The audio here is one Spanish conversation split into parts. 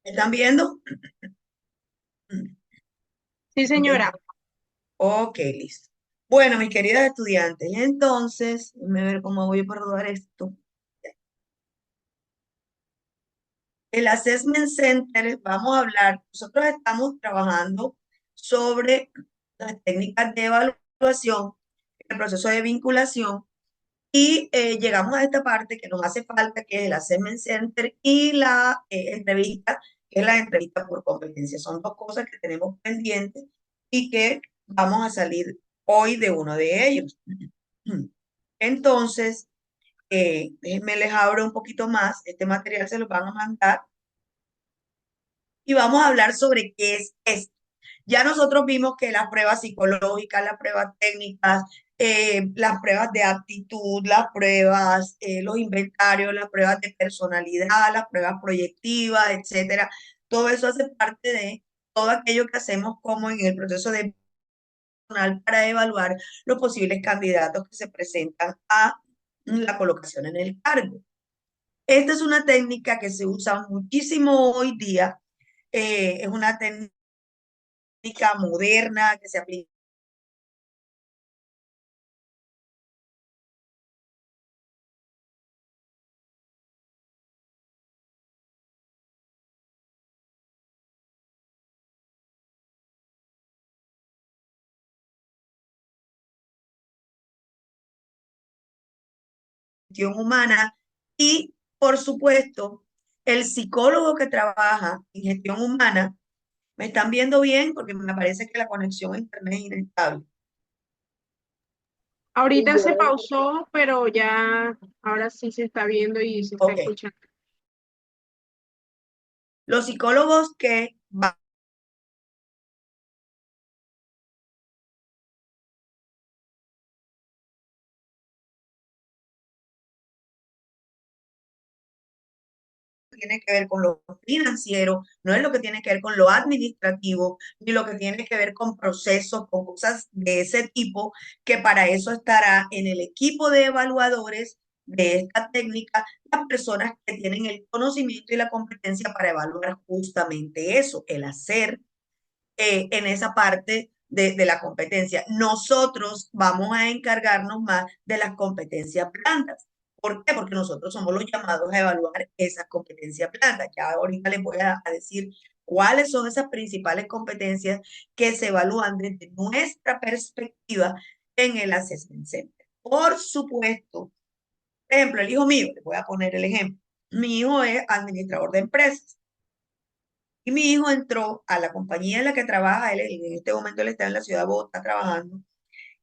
¿Están viendo? Sí, Ok, señora. ok, listo. Bueno, mis queridas estudiantes, entonces, déjenme ver cómo voy a abordar esto. El Assessment Center, vamos a hablar, nosotros estamos trabajando sobre las técnicas de evaluación, el proceso de vinculación, y llegamos a esta parte que nos hace falta, que es el Assessment Center y la entrevista, que es la entrevista por competencia. Son dos cosas que tenemos pendientes y que vamos a salir hoy de uno de ellos. Entonces, déjenme les abro un poquito más. Este material se lo van a mandar y vamos a hablar sobre qué es esto. Ya nosotros vimos que las pruebas psicológicas, las pruebas técnicas, las pruebas de aptitud, las pruebas, los inventarios, las pruebas de personalidad, las pruebas proyectivas, etcétera. Todo eso hace parte de todo aquello que hacemos como en el proceso de personal para evaluar los posibles candidatos que se presentan a la colocación en el cargo. Esta es una técnica que se usa muchísimo hoy día. Es una técnica moderna que se aplica en gestión humana y, por supuesto, el psicólogo que trabaja en gestión humana. ¿Me están viendo bien? Porque me parece que la conexión a internet es inestable. Ahorita se pausó, pero ya ahora sí se está viendo y se está Ok. escuchando. Los psicólogos que tiene que ver con lo financiero, no es lo que tiene que ver con lo administrativo, ni lo que tiene que ver con procesos, con cosas de ese tipo, que para eso estará en el equipo de evaluadores de esta técnica las personas que tienen el conocimiento y la competencia para evaluar justamente eso, el hacer en esa parte de la competencia. Nosotros vamos a encargarnos más de las competencias blandas. ¿Por qué? Porque nosotros somos los llamados a evaluar esas competencias blandas. Ya ahorita les voy a decir cuáles son esas principales competencias que se evalúan desde nuestra perspectiva en el Assessment Center. Por supuesto, por ejemplo, el hijo mío, les voy a poner el ejemplo. Mi hijo es administrador de empresas. Y mi hijo entró a la compañía en la que trabaja, él en este momento él está en la ciudad de Bogotá trabajando,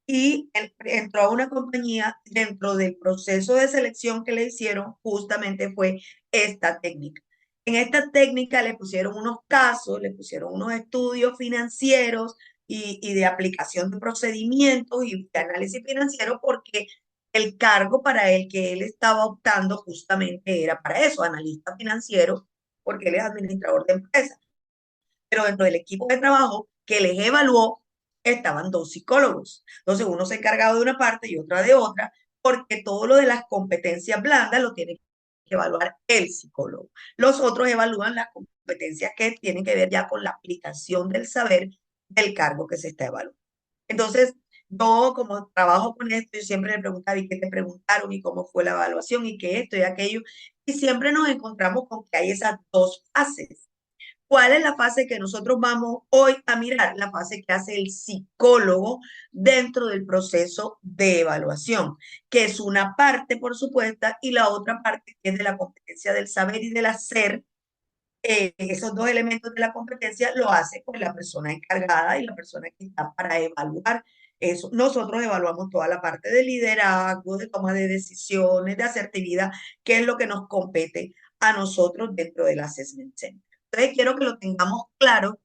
y él entró a una compañía dentro del proceso de selección que le hicieron, justamente fue esta técnica. En esta técnica le pusieron unos casos, le pusieron unos estudios financieros y de aplicación de procedimientos y de análisis financiero porque el cargo para el que él estaba optando justamente era para eso, analista financiero, porque él es administrador de empresas, pero dentro del equipo de trabajo que les evaluó estaban dos psicólogos. Entonces uno se encargaba de una parte y otra de otra, porque todo lo de las competencias blandas lo tiene que evaluar el psicólogo. Los otros evalúan las competencias que tienen que ver ya con la aplicación del saber del cargo que se está evaluando. Entonces, yo como trabajo con esto, yo siempre le preguntaba, ¿y qué te preguntaron? ¿Y cómo fue la evaluación? ¿Y qué esto y aquello? Y siempre nos encontramos con que hay esas dos fases. ¿Cuál es la fase que nosotros vamos hoy a mirar? La fase que hace el psicólogo dentro del proceso de evaluación, que es una parte, por supuesto, y la otra parte que es de la competencia del saber y del hacer. Esos dos elementos de la competencia lo hace pues la persona encargada y la persona que está para evaluar eso. Nosotros evaluamos toda la parte de liderazgo, de toma de decisiones, de asertividad, que es lo que nos compete a nosotros dentro del Assessment Center. Entonces quiero que lo tengamos claro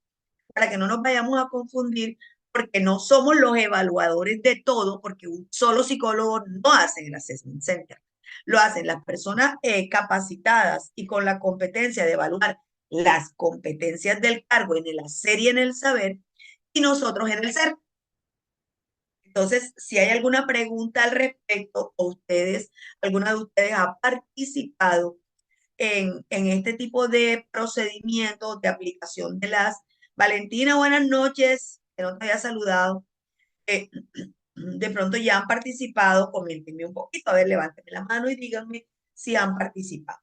para que no nos vayamos a confundir, porque no somos los evaluadores de todo, porque un solo psicólogo no hace el Assessment Center. Lo hacen las personas capacitadas y con la competencia de evaluar las competencias del cargo en el hacer y en el saber, y nosotros en el ser. Entonces, si hay alguna pregunta al respecto, o ustedes, alguna de ustedes ha participado en este tipo de procedimientos de aplicación de las... Valentina, buenas noches, que no te había saludado. Eh, de pronto ya han participado, coméntenme un poquito, a ver, levánteme la mano y díganme si han participado.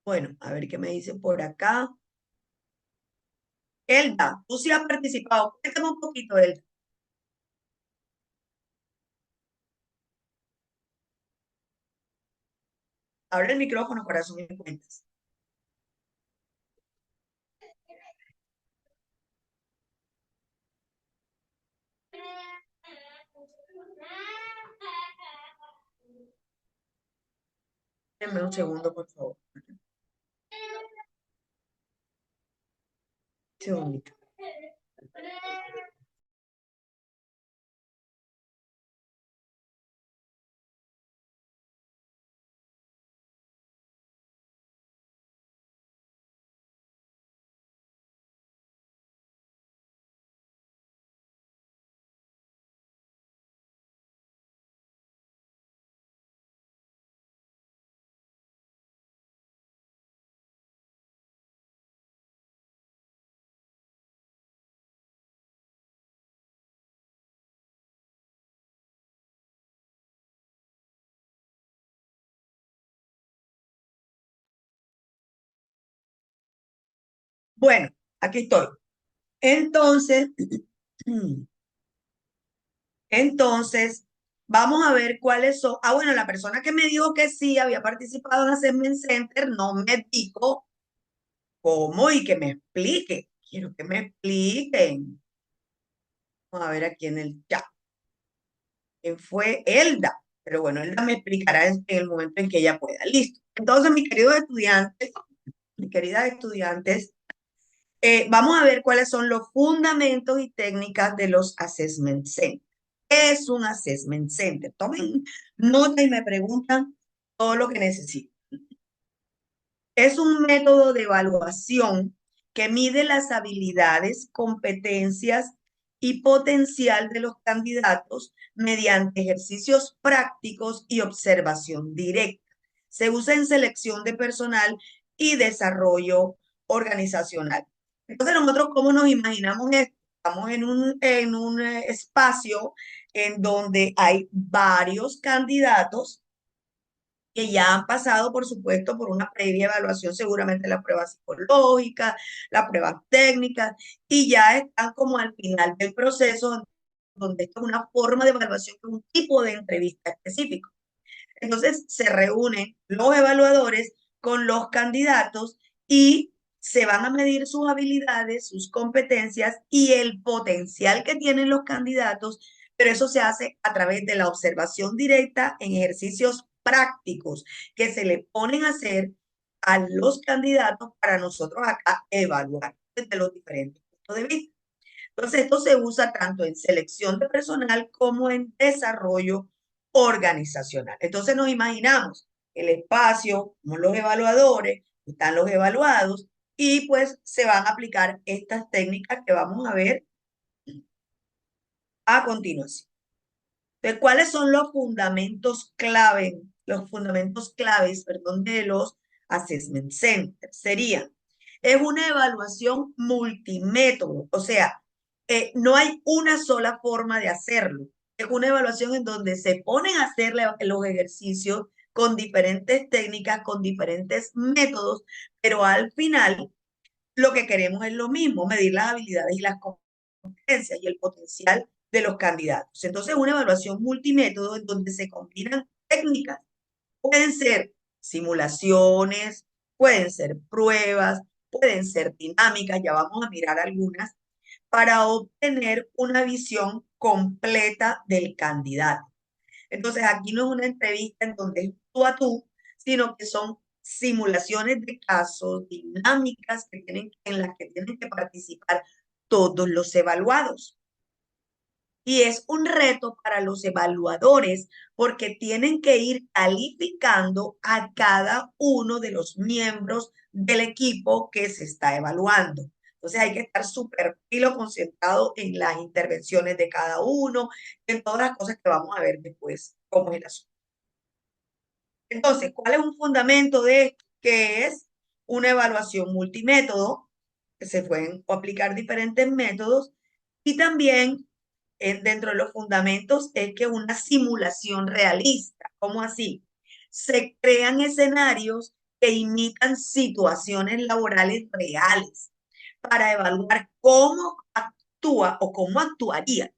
Bueno, a ver qué me dicen por acá. Elda, tú sí has participado. Cuéntame un poquito, Elda. Abre el micrófono, corazón, y me cuentas. Denme un segundo, por favor. Un segundito. Bueno, aquí estoy. Entonces, entonces, vamos a ver cuáles son. Ah, bueno, la persona que me dijo que sí había participado en Assessment Center no me dijo cómo y que me explique. Quiero que me expliquen. Vamos a ver aquí en el chat. ¿Quién fue? Elda. Pero bueno, Elda me explicará en el momento en que ella pueda. Listo. Entonces, mis queridos estudiantes, mis queridas estudiantes, vamos a ver cuáles son los fundamentos y técnicas de los assessment centers. ¿Qué es un assessment center? Tomen nota y me preguntan todo lo que necesito. Es un método de evaluación que mide las habilidades, competencias y potencial de los candidatos mediante ejercicios prácticos y observación directa. Se usa en selección de personal y desarrollo organizacional. Entonces, nosotros, ¿cómo nos imaginamos esto? Estamos en un espacio en donde hay varios candidatos que ya han pasado, por supuesto, por una previa evaluación, seguramente la prueba psicológica, la prueba técnica, y ya están como al final del proceso, donde esto es una forma de evaluación, que es un tipo de entrevista específico. Entonces, se reúnen los evaluadores con los candidatos y se van a medir sus habilidades, sus competencias y el potencial que tienen los candidatos, pero eso se hace a través de la observación directa en ejercicios prácticos que se le ponen a hacer a los candidatos para nosotros acá evaluar desde los diferentes puntos de vista. Entonces, esto se usa tanto en selección de personal como en desarrollo organizacional. Entonces, nos imaginamos el espacio, como los evaluadores, están los evaluados y pues se van a aplicar estas técnicas que vamos a ver a continuación. Entonces, ¿cuáles son los fundamentos clave, los fundamentos claves, perdón, de los assessment centers? Sería, es una evaluación multimétodo, o sea, no hay una sola forma de hacerlo. Es una evaluación en donde se ponen a hacer los ejercicios con diferentes técnicas, con diferentes métodos, pero al final lo que queremos es lo mismo, medir las habilidades y las competencias y el potencial de los candidatos. Entonces, una evaluación multimétodo en donde se combinan técnicas. Pueden ser simulaciones, pueden ser pruebas, pueden ser dinámicas, ya vamos a mirar algunas, para obtener una visión completa del candidato. Entonces, aquí no es una entrevista en donde es tú a tú, sino que son simulaciones de casos, dinámicas en las que tienen que participar todos los evaluados. Y es un reto para los evaluadores porque tienen que ir calificando a cada uno de los miembros del equipo que se está evaluando. Entonces hay que estar súper filo concentrado en las intervenciones de cada uno, en todas las cosas que vamos a ver después, cómo es el asunto. Entonces, ¿cuál es un fundamento de esto? Que es una evaluación multimétodo, que se pueden aplicar diferentes métodos, y también dentro de los fundamentos es que una simulación realista. ¿Cómo así? Se crean escenarios que imitan situaciones laborales reales para evaluar cómo actúa o cómo actuaría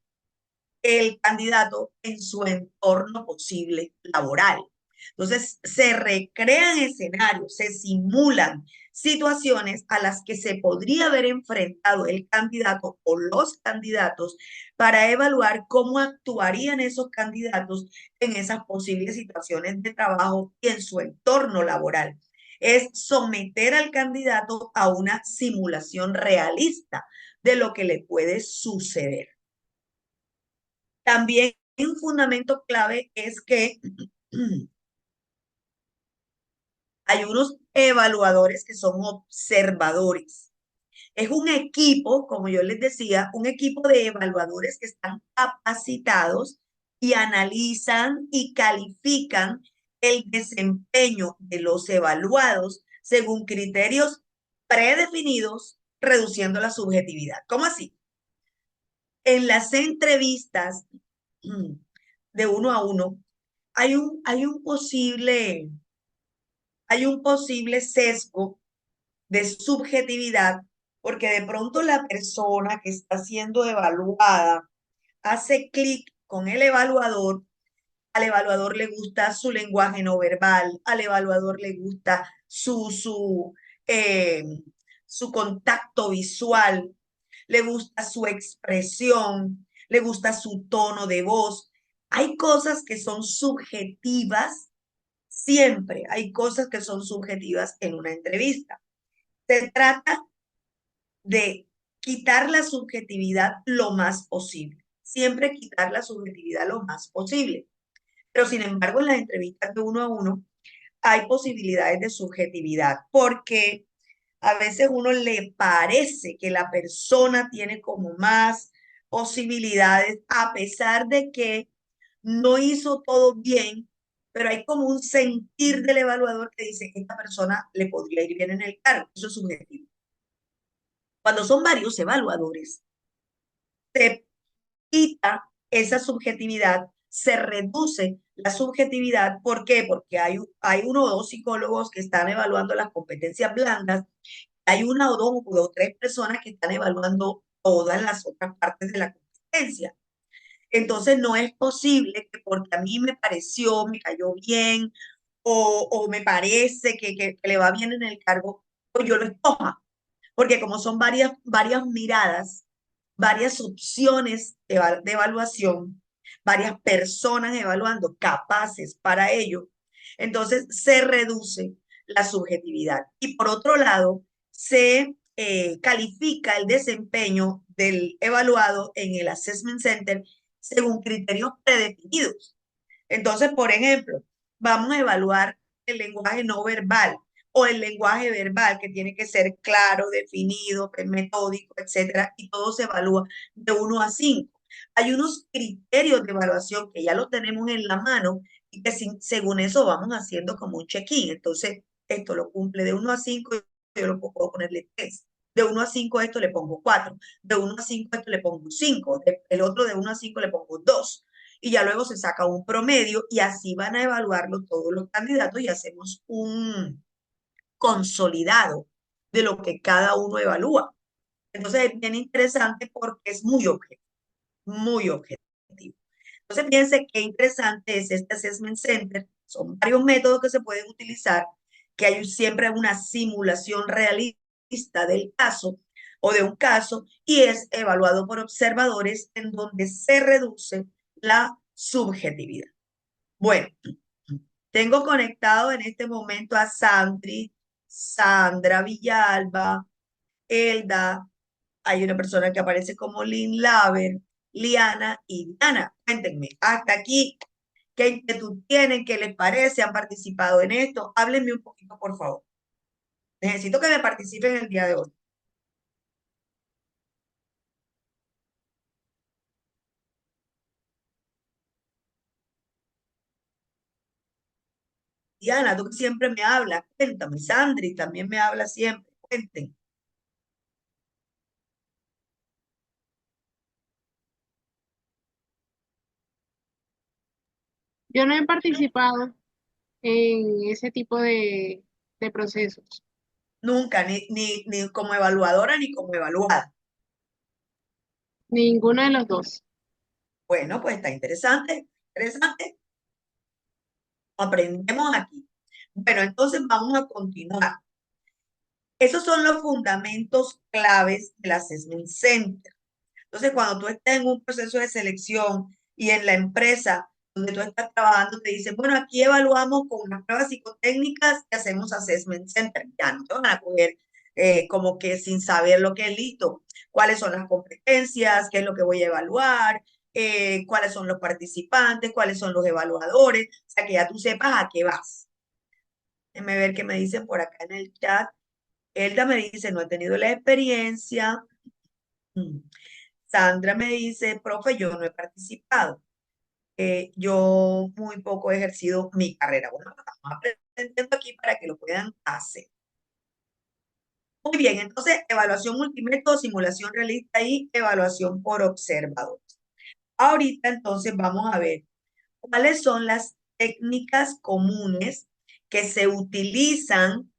el candidato en su entorno posible laboral. Entonces, se recrean escenarios, se simulan situaciones a las que se podría haber enfrentado el candidato o los candidatos para evaluar cómo actuarían esos candidatos en esas posibles situaciones de trabajo y en su entorno laboral. Es someter al candidato a una simulación realista de lo que le puede suceder. También un fundamento clave es que hay unos evaluadores que son observadores. Es un equipo, como yo les decía, un equipo de evaluadores que están capacitados y analizan y califican el desempeño de los evaluados según criterios predefinidos, reduciendo la subjetividad. ¿Cómo así? En las entrevistas de uno a uno, hay un posible sesgo de subjetividad, porque de pronto la persona que está siendo evaluada hace clic con el evaluador, al evaluador le gusta su lenguaje no verbal, al evaluador le gusta eh, su contacto visual, le gusta su expresión, le gusta su tono de voz. Hay cosas que son subjetivas, siempre hay cosas que son subjetivas en una entrevista. Se trata de quitar la subjetividad lo más posible, siempre quitar la subjetividad lo más posible. Pero sin embargo, en las entrevistas de uno a uno hay posibilidades de subjetividad, porque a veces uno le parece que la persona tiene como más posibilidades, a pesar de que no hizo todo bien, pero hay como un sentir del evaluador que dice que esta persona le podría ir bien en el cargo. Eso es subjetivo. Cuando son varios evaluadores, se quita esa subjetividad, se reduce la subjetividad. ¿Por qué? Porque hay uno o dos psicólogos que están evaluando las competencias blandas, hay una o dos o tres personas que están evaluando todas las otras partes de la competencia. Entonces no es posible que porque a mí me pareció, me cayó bien o me parece que le va bien en el cargo, pues yo lo escoja. Porque como son varias miradas, varias opciones de evaluación, varias personas evaluando capaces para ello, entonces se reduce la subjetividad. Y por otro lado, se califica el desempeño del evaluado en el Assessment Center según criterios predefinidos. Entonces, por ejemplo, vamos a evaluar el lenguaje no verbal o el lenguaje verbal, que tiene que ser claro, definido, metódico, etcétera, y todo se evalúa de 1 a 5. Hay unos criterios de evaluación que ya los tenemos en la mano y que según eso vamos haciendo como un check-in. Entonces, esto lo cumple de 1 a 5, yo lo puedo ponerle 3. De 1 a 5 esto le pongo 4. De 1 a 5 esto le pongo 5. El otro de 1 a 5 le pongo 2 y ya luego se saca un promedio y así van a evaluarlo todos los candidatos y hacemos un consolidado de lo que cada uno evalúa. Entonces es bien interesante porque es muy objetivo, muy objetivo. Entonces fíjense qué interesante es este Assessment Center. Son varios métodos que se pueden utilizar, que hay siempre una simulación realista del caso o de un caso y es evaluado por observadores en donde se reduce la subjetividad. Bueno, tengo conectado en este momento a Sandri, Sandra Villalba, Elda, hay una persona que aparece como Lynn Laver Liana y Diana. Cuéntenme, hasta aquí, ¿qué inquietud tienen? ¿Qué les parece? ¿Han participado en esto? Háblenme un poquito, por favor. Necesito que me participen el día de hoy. Diana, tú que siempre me hablas, cuéntame. Sandri también me habla siempre, cuenten. Yo no he participado en ese tipo de procesos, Nunca, ni como evaluadora ni como evaluada. ninguno de los dos. Bueno, pues está interesante, interesante. Aprendemos aquí. Bueno, entonces vamos a continuar. Esos son los fundamentos claves del Assessment Center. Entonces, cuando tú estás en un proceso de selección y en la empresa donde tú estás trabajando, te dicen, bueno, aquí evaluamos con unas pruebas psicotécnicas y hacemos Assessment Center. Ya no te van a coger como que sin saber lo que es listo, cuáles son las competencias, qué es lo que voy a evaluar, cuáles son los participantes, cuáles son los evaluadores, o sea, que ya tú sepas a qué vas. Déjenme ver qué me dicen por acá en el chat. Elda me dice, no he tenido la experiencia. Mm. Sandra me dice, profe, yo no he participado. Yo muy poco he ejercido mi carrera. Bueno, lo estamos aprendiendo aquí para que lo puedan hacer. Muy bien, entonces, evaluación multimétodo, simulación realista y evaluación por observador. Ahorita, entonces, vamos a ver cuáles son las técnicas comunes que se utilizan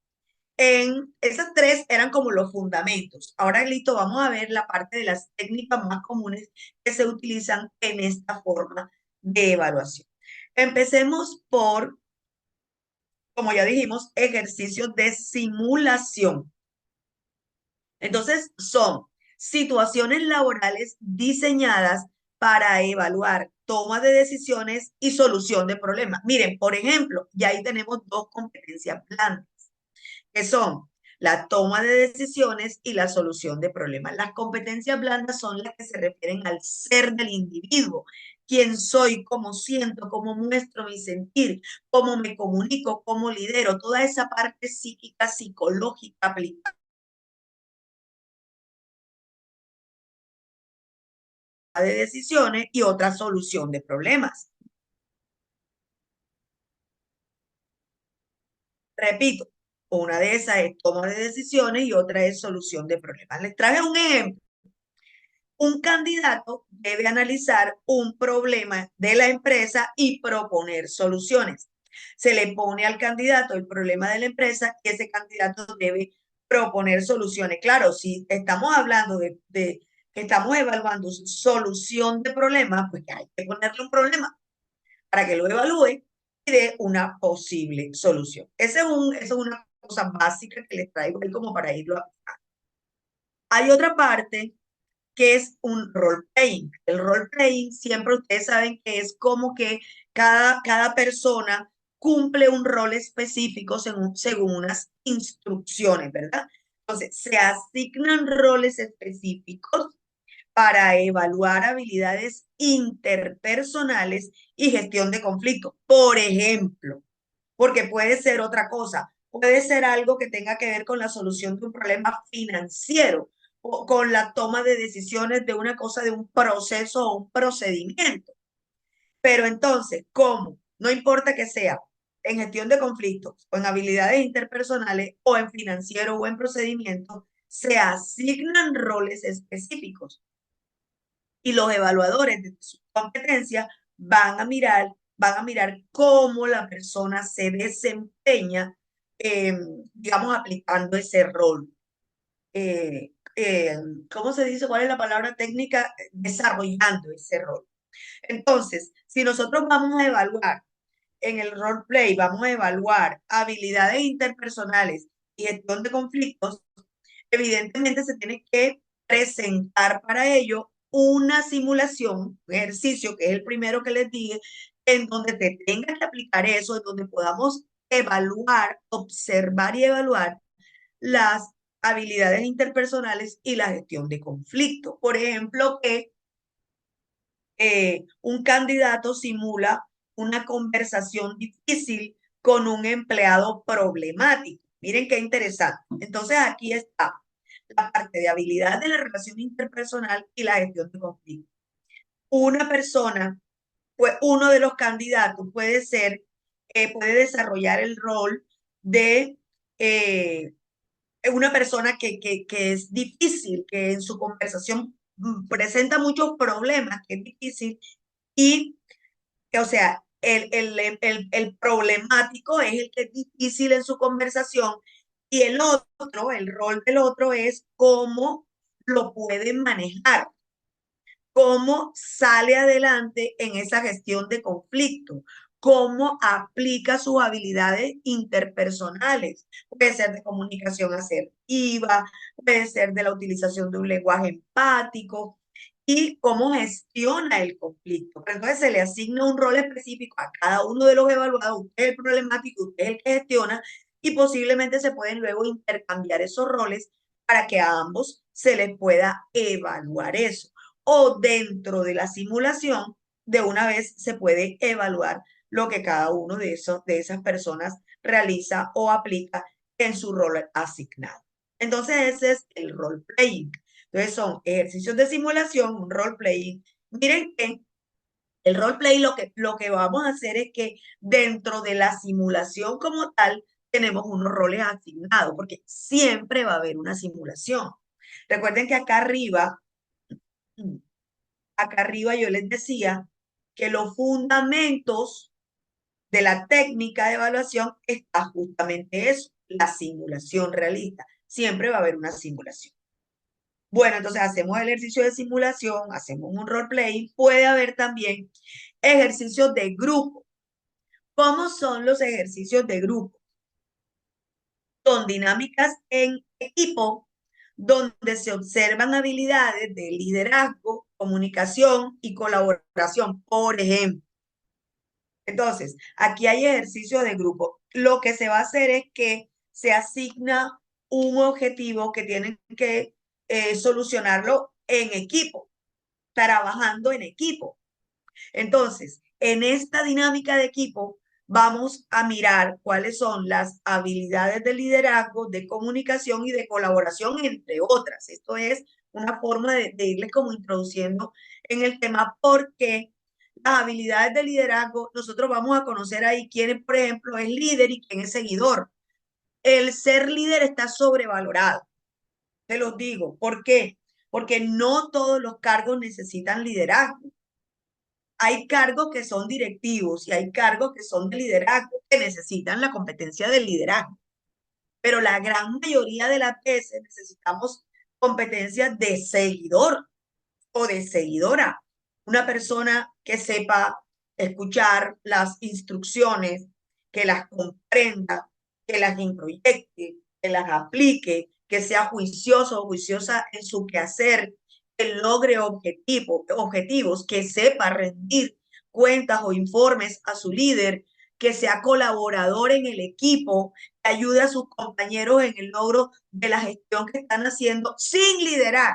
en esas tres eran como los fundamentos. Ahora, listo, vamos a ver la parte de las técnicas más comunes que se utilizan en esta forma de evaluación. Empecemos por, como ya dijimos, ejercicios de simulación. Entonces, son situaciones laborales diseñadas para evaluar toma de decisiones y solución de problemas. Miren, por ejemplo, ya ahí tenemos dos competencias blandas que son la toma de decisiones y la solución de problemas. Las competencias blandas son las que se refieren al ser del individuo, quién soy, cómo siento, cómo muestro mi sentir, cómo me comunico, cómo lidero, toda esa parte psíquica, psicológica aplicada de decisiones y otra solución de problemas. Repito, una de esas es toma de decisiones y otra es solución de problemas. Les traje un ejemplo. Un candidato debe analizar un problema de la empresa y proponer soluciones. Se le pone al candidato el problema de la empresa y ese candidato debe proponer soluciones. Claro, si estamos hablando de que estamos evaluando solución de problemas, pues hay que ponerle un problema para que lo evalúe y dé una posible solución. Esa es una cosa básica que les traigo ahí como para irlo a... Hay otra parte que es un role playing. El role playing siempre ustedes saben que es como que cada persona cumple un rol específico según unas instrucciones, ¿verdad? Entonces, se asignan roles específicos para evaluar habilidades interpersonales y gestión de conflictos. Por ejemplo, porque puede ser otra cosa, puede ser algo que tenga que ver con la solución de un problema financiero o con la toma de decisiones de una cosa, de un proceso o un procedimiento. Pero entonces, ¿cómo? No importa que sea en gestión de conflictos o en habilidades interpersonales o en financiero o en procedimiento, se asignan roles específicos y los evaluadores de su competencia van a mirar cómo la persona se desempeña, digamos, aplicando ese rol. Eh, eh, ¿Cómo se dice? ¿Cuál es la palabra técnica? Desarrollando ese rol. Entonces, si nosotros vamos a evaluar en el role play, vamos a evaluar habilidades interpersonales y gestión de conflictos, evidentemente se tiene que presentar para ello una simulación, un ejercicio, que es el primero que les dije, en donde te tengas que aplicar eso, en donde podamos evaluar, observar y evaluar las habilidades interpersonales y la gestión de conflicto. Por ejemplo, que un candidato simula una conversación difícil con un empleado problemático. Miren qué interesante. Entonces aquí está la parte de habilidad de la relación interpersonal y la gestión de conflictos. Una persona, pues uno de los candidatos puede ser, puede desarrollar el rol de eh, una persona que es difícil, que en su conversación presenta muchos problemas, que es difícil y, o sea, el problemático es el que es difícil en su conversación y el otro, el rol del otro es cómo lo pueden manejar, cómo sale adelante en esa gestión de conflicto, cómo aplica sus habilidades interpersonales. Puede ser de comunicación asertiva, puede ser de la utilización de un lenguaje empático y cómo gestiona el conflicto. Pero entonces se le asigna un rol específico a cada uno de los evaluados. Usted es el problemático, usted es el que gestiona y posiblemente se pueden luego intercambiar esos roles para que a ambos se les pueda evaluar eso o dentro de la simulación, de una vez se puede evaluar lo que cada uno de esas personas realiza o aplica en su rol asignado. Entonces, ese es el role playing. Entonces, son ejercicios de simulación, un role playing. Miren que el role play lo que vamos a hacer es que dentro de la simulación como tal, tenemos unos roles asignados, porque siempre va a haber una simulación. Recuerden que acá arriba yo les decía que los fundamentos de la técnica de evaluación está justamente eso, la simulación realista. Siempre va a haber una simulación. Bueno, entonces hacemos el ejercicio de simulación, hacemos un role play, puede haber también ejercicios de grupo. ¿Cómo son los ejercicios de grupo? Son dinámicas en equipo donde se observan habilidades de liderazgo, comunicación y colaboración, por ejemplo. Entonces, aquí hay ejercicio de grupo. Lo que se va a hacer es que se asigna un objetivo que tienen que solucionarlo en equipo, trabajando en equipo. Entonces, en esta dinámica de equipo, vamos a mirar cuáles son las habilidades de liderazgo, de comunicación y de colaboración, entre otras. Esto es una forma de irles como introduciendo en el tema porque las habilidades de liderazgo, nosotros vamos a conocer ahí quién, por ejemplo, es líder y quién es seguidor. El ser líder está sobrevalorado, te los digo. ¿Por qué? Porque no todos los cargos necesitan liderazgo. Hay cargos que son directivos y hay cargos que son de liderazgo, que necesitan la competencia del liderazgo. Pero la gran mayoría de las veces necesitamos competencias de seguidor o de seguidora. Una persona que sepa escuchar las instrucciones, que las comprenda, que las introyecte, que las aplique, que sea juicioso o juiciosa en su quehacer, que logre objetivos, que sepa rendir cuentas o informes a su líder, que sea colaborador en el equipo, que ayude a sus compañeros en el logro de la gestión que están haciendo sin liderar.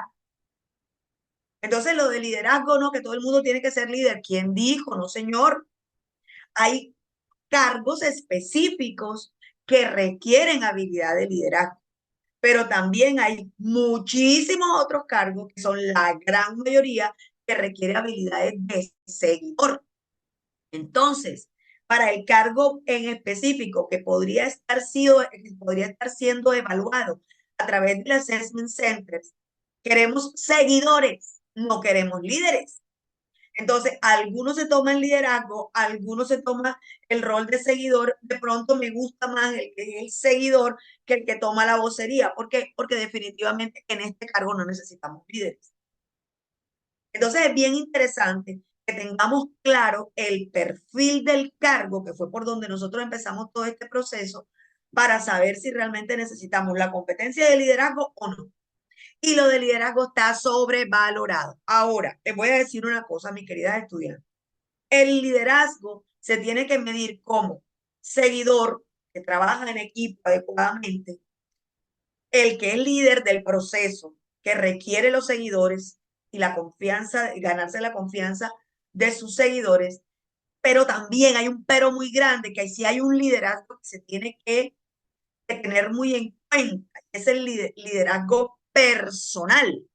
Entonces, lo de liderazgo, no, que todo el mundo tiene que ser líder. ¿Quién dijo? No, señor. Hay cargos específicos que requieren habilidad de liderazgo, pero también hay muchísimos otros cargos que son la gran mayoría que requieren habilidades de seguidor. Entonces, para el cargo en específico que podría estar siendo evaluado a través del Assessment Centers, queremos seguidores, no queremos líderes. Entonces, algunos se toman liderazgo, algunos se toman el rol de seguidor. De pronto me gusta más el que es el seguidor que el que toma la vocería. ¿Por qué? Porque definitivamente en este cargo no necesitamos líderes. Entonces, es bien interesante que tengamos claro el perfil del cargo, que fue por donde nosotros empezamos todo este proceso, para saber si realmente necesitamos la competencia de liderazgo o no. Y lo de liderazgo está sobrevalorado. Ahora, les voy a decir una cosa, mis queridas estudiantes. El liderazgo se tiene que medir como seguidor que trabaja en equipo adecuadamente, el que es líder del proceso, que requiere los seguidores y la confianza, ganarse la confianza de sus seguidores, pero también hay un pero muy grande, que ahí sí hay un liderazgo que se tiene que tener muy en cuenta, es el liderazgo personal.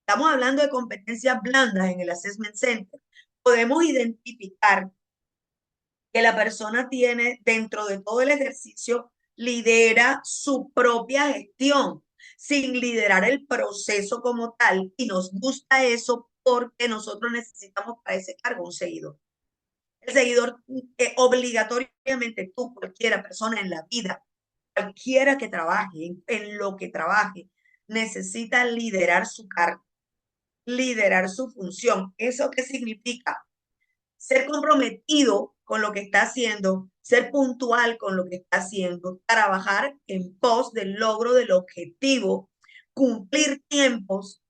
Estamos hablando de competencias blandas en el Assessment Center. Podemos identificar que la persona tiene dentro de todo el ejercicio, lidera su propia gestión sin liderar el proceso como tal. Y nos gusta eso porque nosotros necesitamos para ese cargo un seguidor. El seguidor, obligatoriamente tú, cualquiera persona en la vida, cualquiera que trabaje, en lo que trabaje, necesita liderar su cargo, liderar su función. ¿Eso qué significa? Ser comprometido con lo que está haciendo, ser puntual con lo que está haciendo, trabajar en pos del logro del objetivo, cumplir tiempos,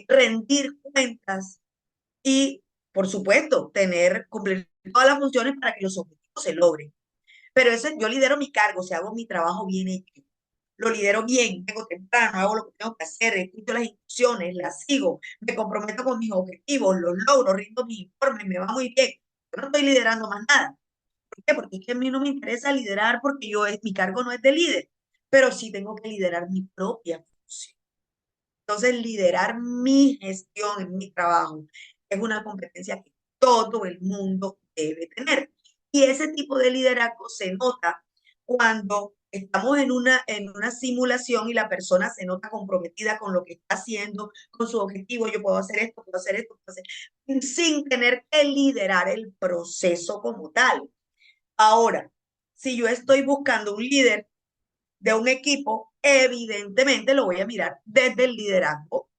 rendir cuentas y, por supuesto, cumplir todas las funciones para que los objetivos se logren. Pero eso, yo lidero mi cargo, si hago mi trabajo bien hecho, lo lidero bien, vengo temprano, hago lo que tengo que hacer, escucho las instrucciones, las sigo, me comprometo con mis objetivos, los logro, rindo mis informes, me va muy bien. Yo no estoy liderando más nada. ¿Por qué? Porque es que a mí no me interesa liderar porque mi cargo no es de líder, pero sí tengo que liderar mi propia función. Entonces, liderar mi gestión en mi trabajo es una competencia que todo el mundo debe tener. Y ese tipo de liderazgo se nota cuando estamos en una simulación y la persona se nota comprometida con lo que está haciendo, con su objetivo. Yo puedo hacer esto, puedo hacer esto, puedo hacer, sin tener que liderar el proceso como tal. Ahora, si yo estoy buscando un líder de un equipo, evidentemente lo voy a mirar desde el liderazgo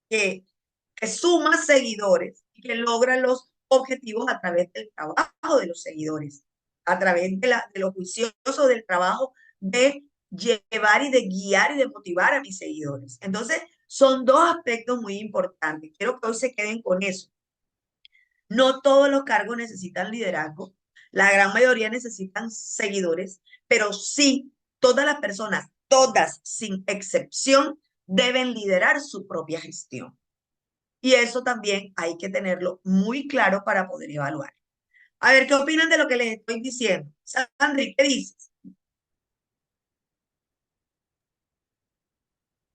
que, que suma seguidores y que logra los objetivos a través del trabajo de los seguidores, a través de lo juicioso del trabajo de llevar y de guiar y de motivar a mis seguidores. Entonces, son dos aspectos muy importantes. Quiero que hoy se queden con eso. No todos los cargos necesitan liderazgo, la gran mayoría necesitan seguidores, pero sí, todas las personas, todas sin excepción, deben liderar su propia gestión. Y eso también hay que tenerlo muy claro para poder evaluar. A ver, ¿qué opinan de lo que les estoy diciendo? Sandri, ¿qué dices?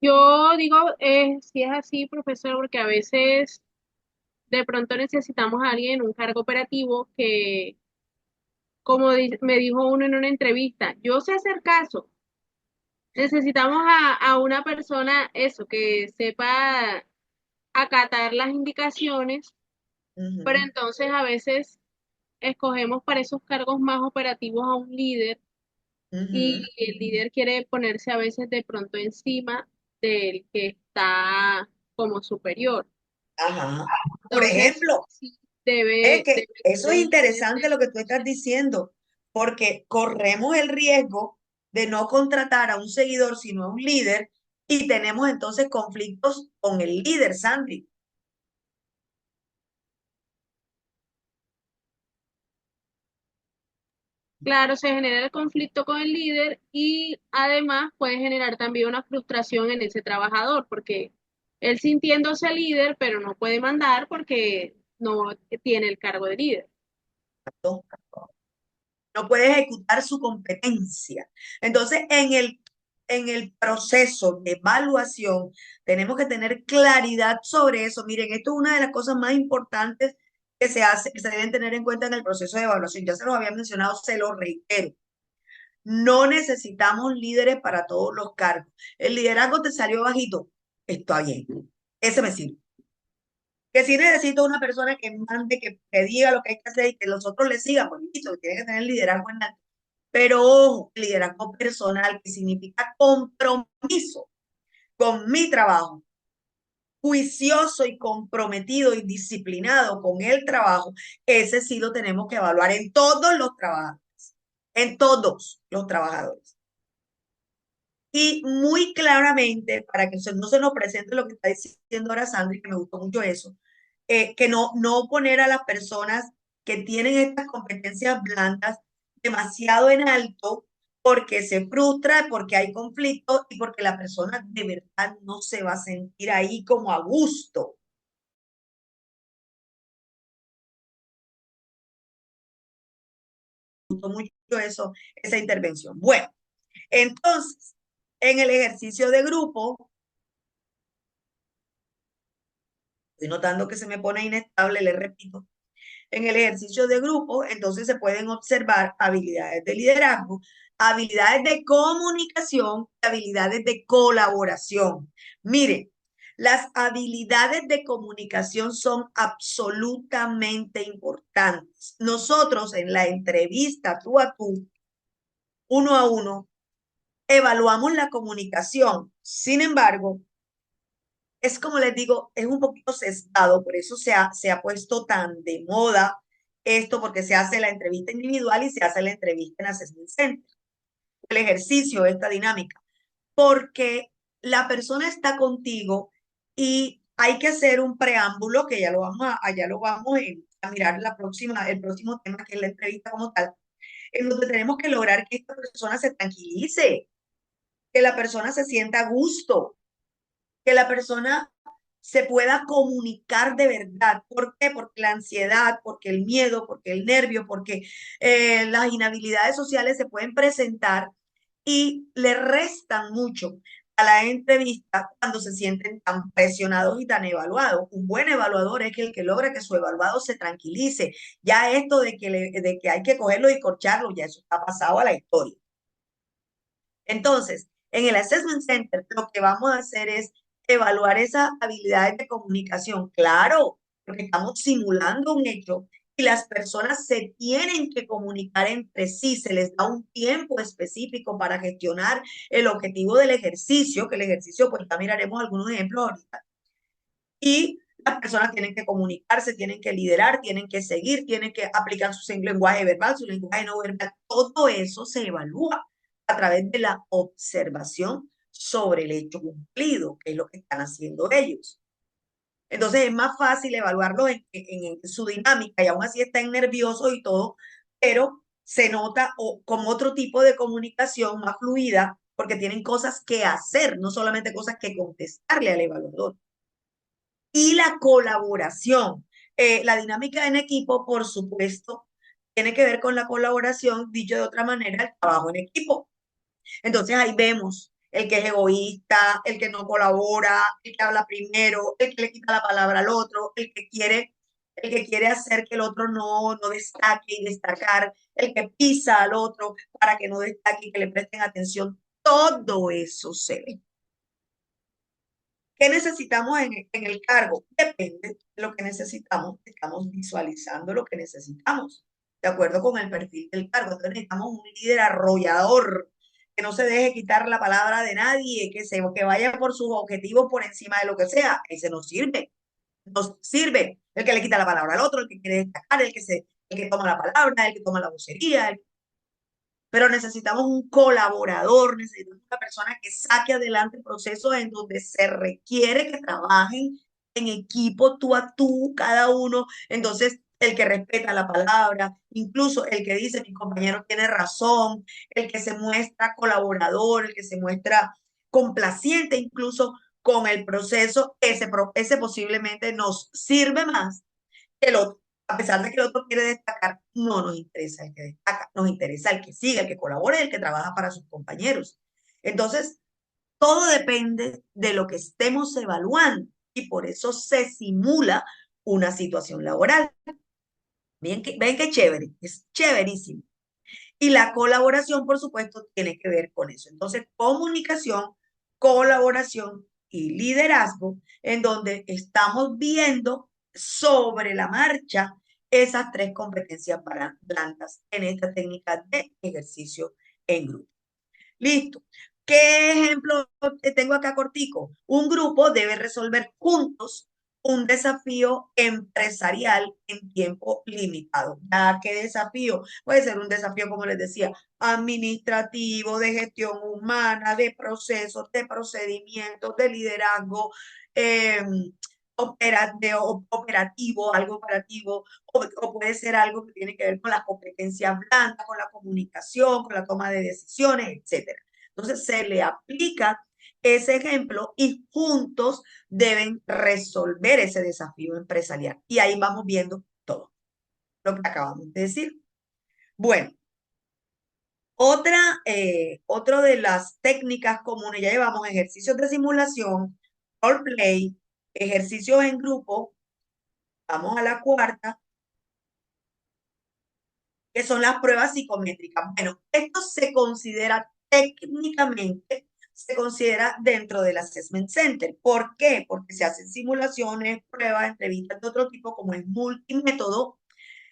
Yo digo, si es así, profesor, porque a veces de pronto necesitamos a alguien en un cargo operativo que, como me dijo uno en una entrevista, yo sé hacer caso. Necesitamos a una persona, eso, que sepa acatar las indicaciones, pero Ujú, entonces a veces escogemos para esos cargos más operativos a un líder y ujú. el líder quiere ponerse a veces de pronto encima del que está como superior. Ajá. Por Entonces, ejemplo, sí, que debe eso ser es el líder interesante del lo que tú estás proceso. diciendo, porque corremos el riesgo de no contratar a un seguidor, sino a un líder, y tenemos entonces conflictos con el líder, Sandy. Claro, se genera el conflicto con el líder y además puede generar también una frustración en ese trabajador, porque él sintiéndose líder, pero no puede mandar porque no tiene el cargo de líder. ¿No? No puede ejecutar su competencia. Entonces, en el proceso de evaluación, tenemos que tener claridad sobre eso. Miren, esto es una de las cosas más importantes que se hace, que se deben tener en cuenta en el proceso de evaluación. Ya se los había mencionado, se lo reitero. No necesitamos líderes para todos los cargos. El liderazgo te salió bajito, está bien. Ese me sirve. Que si necesito una persona que mande, que diga lo que hay que hacer y que los otros le sigan, pues listo, tiene que tener liderazgo en la. Pero ojo, liderazgo personal, que significa compromiso con mi trabajo, juicioso y comprometido y disciplinado con el trabajo, ese sí lo tenemos que evaluar en todos los trabajadores, en todos los trabajadores. Y muy claramente, para que no se nos presente lo que está diciendo ahora Sandra, que me gustó mucho eso, que no poner a las personas que tienen estas competencias blandas demasiado en alto porque se frustra, porque hay conflicto y porque la persona de verdad no se va a sentir ahí como a gusto. gustó mucho eso, esa intervención. Bueno, entonces, en el ejercicio de grupo, estoy notando que se me pone inestable, le repito. En el ejercicio de grupo, entonces se pueden observar habilidades de liderazgo, habilidades de comunicación, habilidades de colaboración. Mire, las habilidades de comunicación son absolutamente importantes. Nosotros en la entrevista tú a tú, uno a uno, evaluamos la comunicación. Sin embargo, es como les digo, es un poquito sesgado, por eso se ha puesto tan de moda esto, porque se hace la entrevista individual y se hace la entrevista en Assessment Center. El ejercicio, esta dinámica, porque la persona está contigo y hay que hacer un preámbulo, que ya lo vamos a mirar el próximo tema, que es la entrevista como tal, en donde tenemos que lograr que esta persona se tranquilice, que la persona se sienta a gusto, que la persona se pueda comunicar de verdad. ¿Por qué? Porque la ansiedad, porque el miedo, porque el nervio, porque las inhabilidades sociales se pueden presentar y le restan mucho a la entrevista cuando se sienten tan presionados y tan evaluados. Un buen evaluador es el que logra que su evaluado se tranquilice. Ya esto de que hay que cogerlo y corcharlo, ya eso está pasado a la historia. Entonces, en el Assessment Center, lo que vamos a hacer es evaluar esas habilidades de comunicación. Claro, porque estamos simulando un hecho y las personas se tienen que comunicar entre sí, se les da un tiempo específico para gestionar el objetivo del ejercicio, que el ejercicio, pues ya miraremos algunos ejemplos ahorita. Y las personas tienen que comunicarse, tienen que liderar, tienen que seguir, tienen que aplicar su lenguaje verbal, su lenguaje no verbal. Todo eso se evalúa a través de la observación sobre el hecho cumplido, que es lo que están haciendo ellos. Entonces es más fácil evaluarlo en su dinámica y aún así están nerviosos y todo, pero se nota como otro tipo de comunicación más fluida porque tienen cosas que hacer, no solamente cosas que contestarle al evaluador. Y la colaboración. La dinámica en equipo, por supuesto, tiene que ver con la colaboración, dicho de otra manera, el trabajo en equipo. Entonces ahí vemos el que es egoísta, el que no colabora, el que habla primero, el que le quita la palabra al otro, el que quiere hacer que el otro no destaque y destacar, el que pisa al otro para que no destaque y que le presten atención. Todo eso se ve. ¿Qué necesitamos en el cargo? Depende de lo que necesitamos. Estamos visualizando lo que necesitamos, de acuerdo con el perfil del cargo. Entonces necesitamos un líder arrollador, que no se deje quitar la palabra de nadie, que vaya por sus objetivos por encima de lo que sea. Ese nos sirve. Nos sirve el que le quita la palabra al otro, el que quiere destacar, el que toma la palabra, el que toma la vocería, pero necesitamos un colaborador, necesitamos una persona que saque adelante procesos en donde se requiere que trabajen en equipo, tú a tú, cada uno. Entonces, el que respeta la palabra, incluso el que dice mi compañero tiene razón, el que se muestra colaborador, el que se muestra complaciente incluso con el proceso, ese posiblemente nos sirve más que el otro. A pesar de que el otro quiere destacar, no nos interesa el que destaca, nos interesa el que sigue, el que colabora y el que trabaja para sus compañeros. Entonces, todo depende de lo que estemos evaluando y por eso se simula una situación laboral. Ven que chévere, es chéverísimo. Y la colaboración, por supuesto, tiene que ver con eso. Entonces, comunicación, colaboración y liderazgo, en donde estamos viendo sobre la marcha esas tres competencias blandas en esta técnica de ejercicio en grupo. Listo. ¿Qué ejemplo tengo acá cortico? Un grupo debe resolver juntos un desafío empresarial en tiempo limitado. ¿Ya qué desafío? Puede ser un desafío, como les decía, administrativo, de gestión humana, de procesos, de procedimientos, de liderazgo, eh, operativo, algo operativo, o puede ser algo que tiene que ver con las competencias blandas, con la comunicación, con la toma de decisiones, etcétera. Entonces se le aplica ese ejemplo y juntos deben resolver ese desafío empresarial. Y ahí vamos viendo todo lo que acabamos de decir. Bueno, Otro de las técnicas comunes, ya llevamos ejercicios de simulación, roleplay, ejercicios en grupo, vamos a la cuarta, que son las pruebas psicométricas. Bueno, esto se considera técnicamente, se considera dentro del Assessment Center. ¿Por qué? Porque se hacen simulaciones, pruebas, entrevistas de otro tipo, como es multimétodo.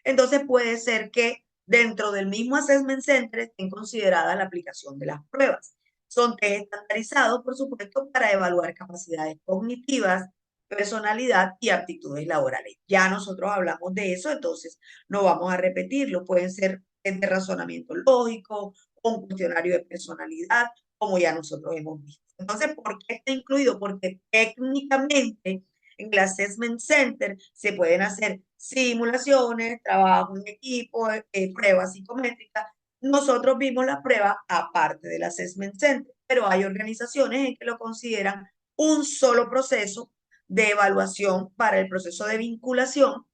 Entonces puede ser que dentro del mismo Assessment Center estén consideradas la aplicación de las pruebas. Son test estandarizados, por supuesto, para evaluar capacidades cognitivas, personalidad y aptitudes laborales. Ya nosotros hablamos de eso, entonces no vamos a repetirlo. Pueden ser test de razonamiento lógico, un cuestionario de personalidad, como ya nosotros hemos visto. Entonces, ¿por qué está incluido? Porque técnicamente en el Assessment Center se pueden hacer simulaciones, trabajo en equipo, pruebas psicométricas. Nosotros vimos la prueba aparte del Assessment Center, pero hay organizaciones en que lo consideran un solo proceso de evaluación para el proceso de vinculación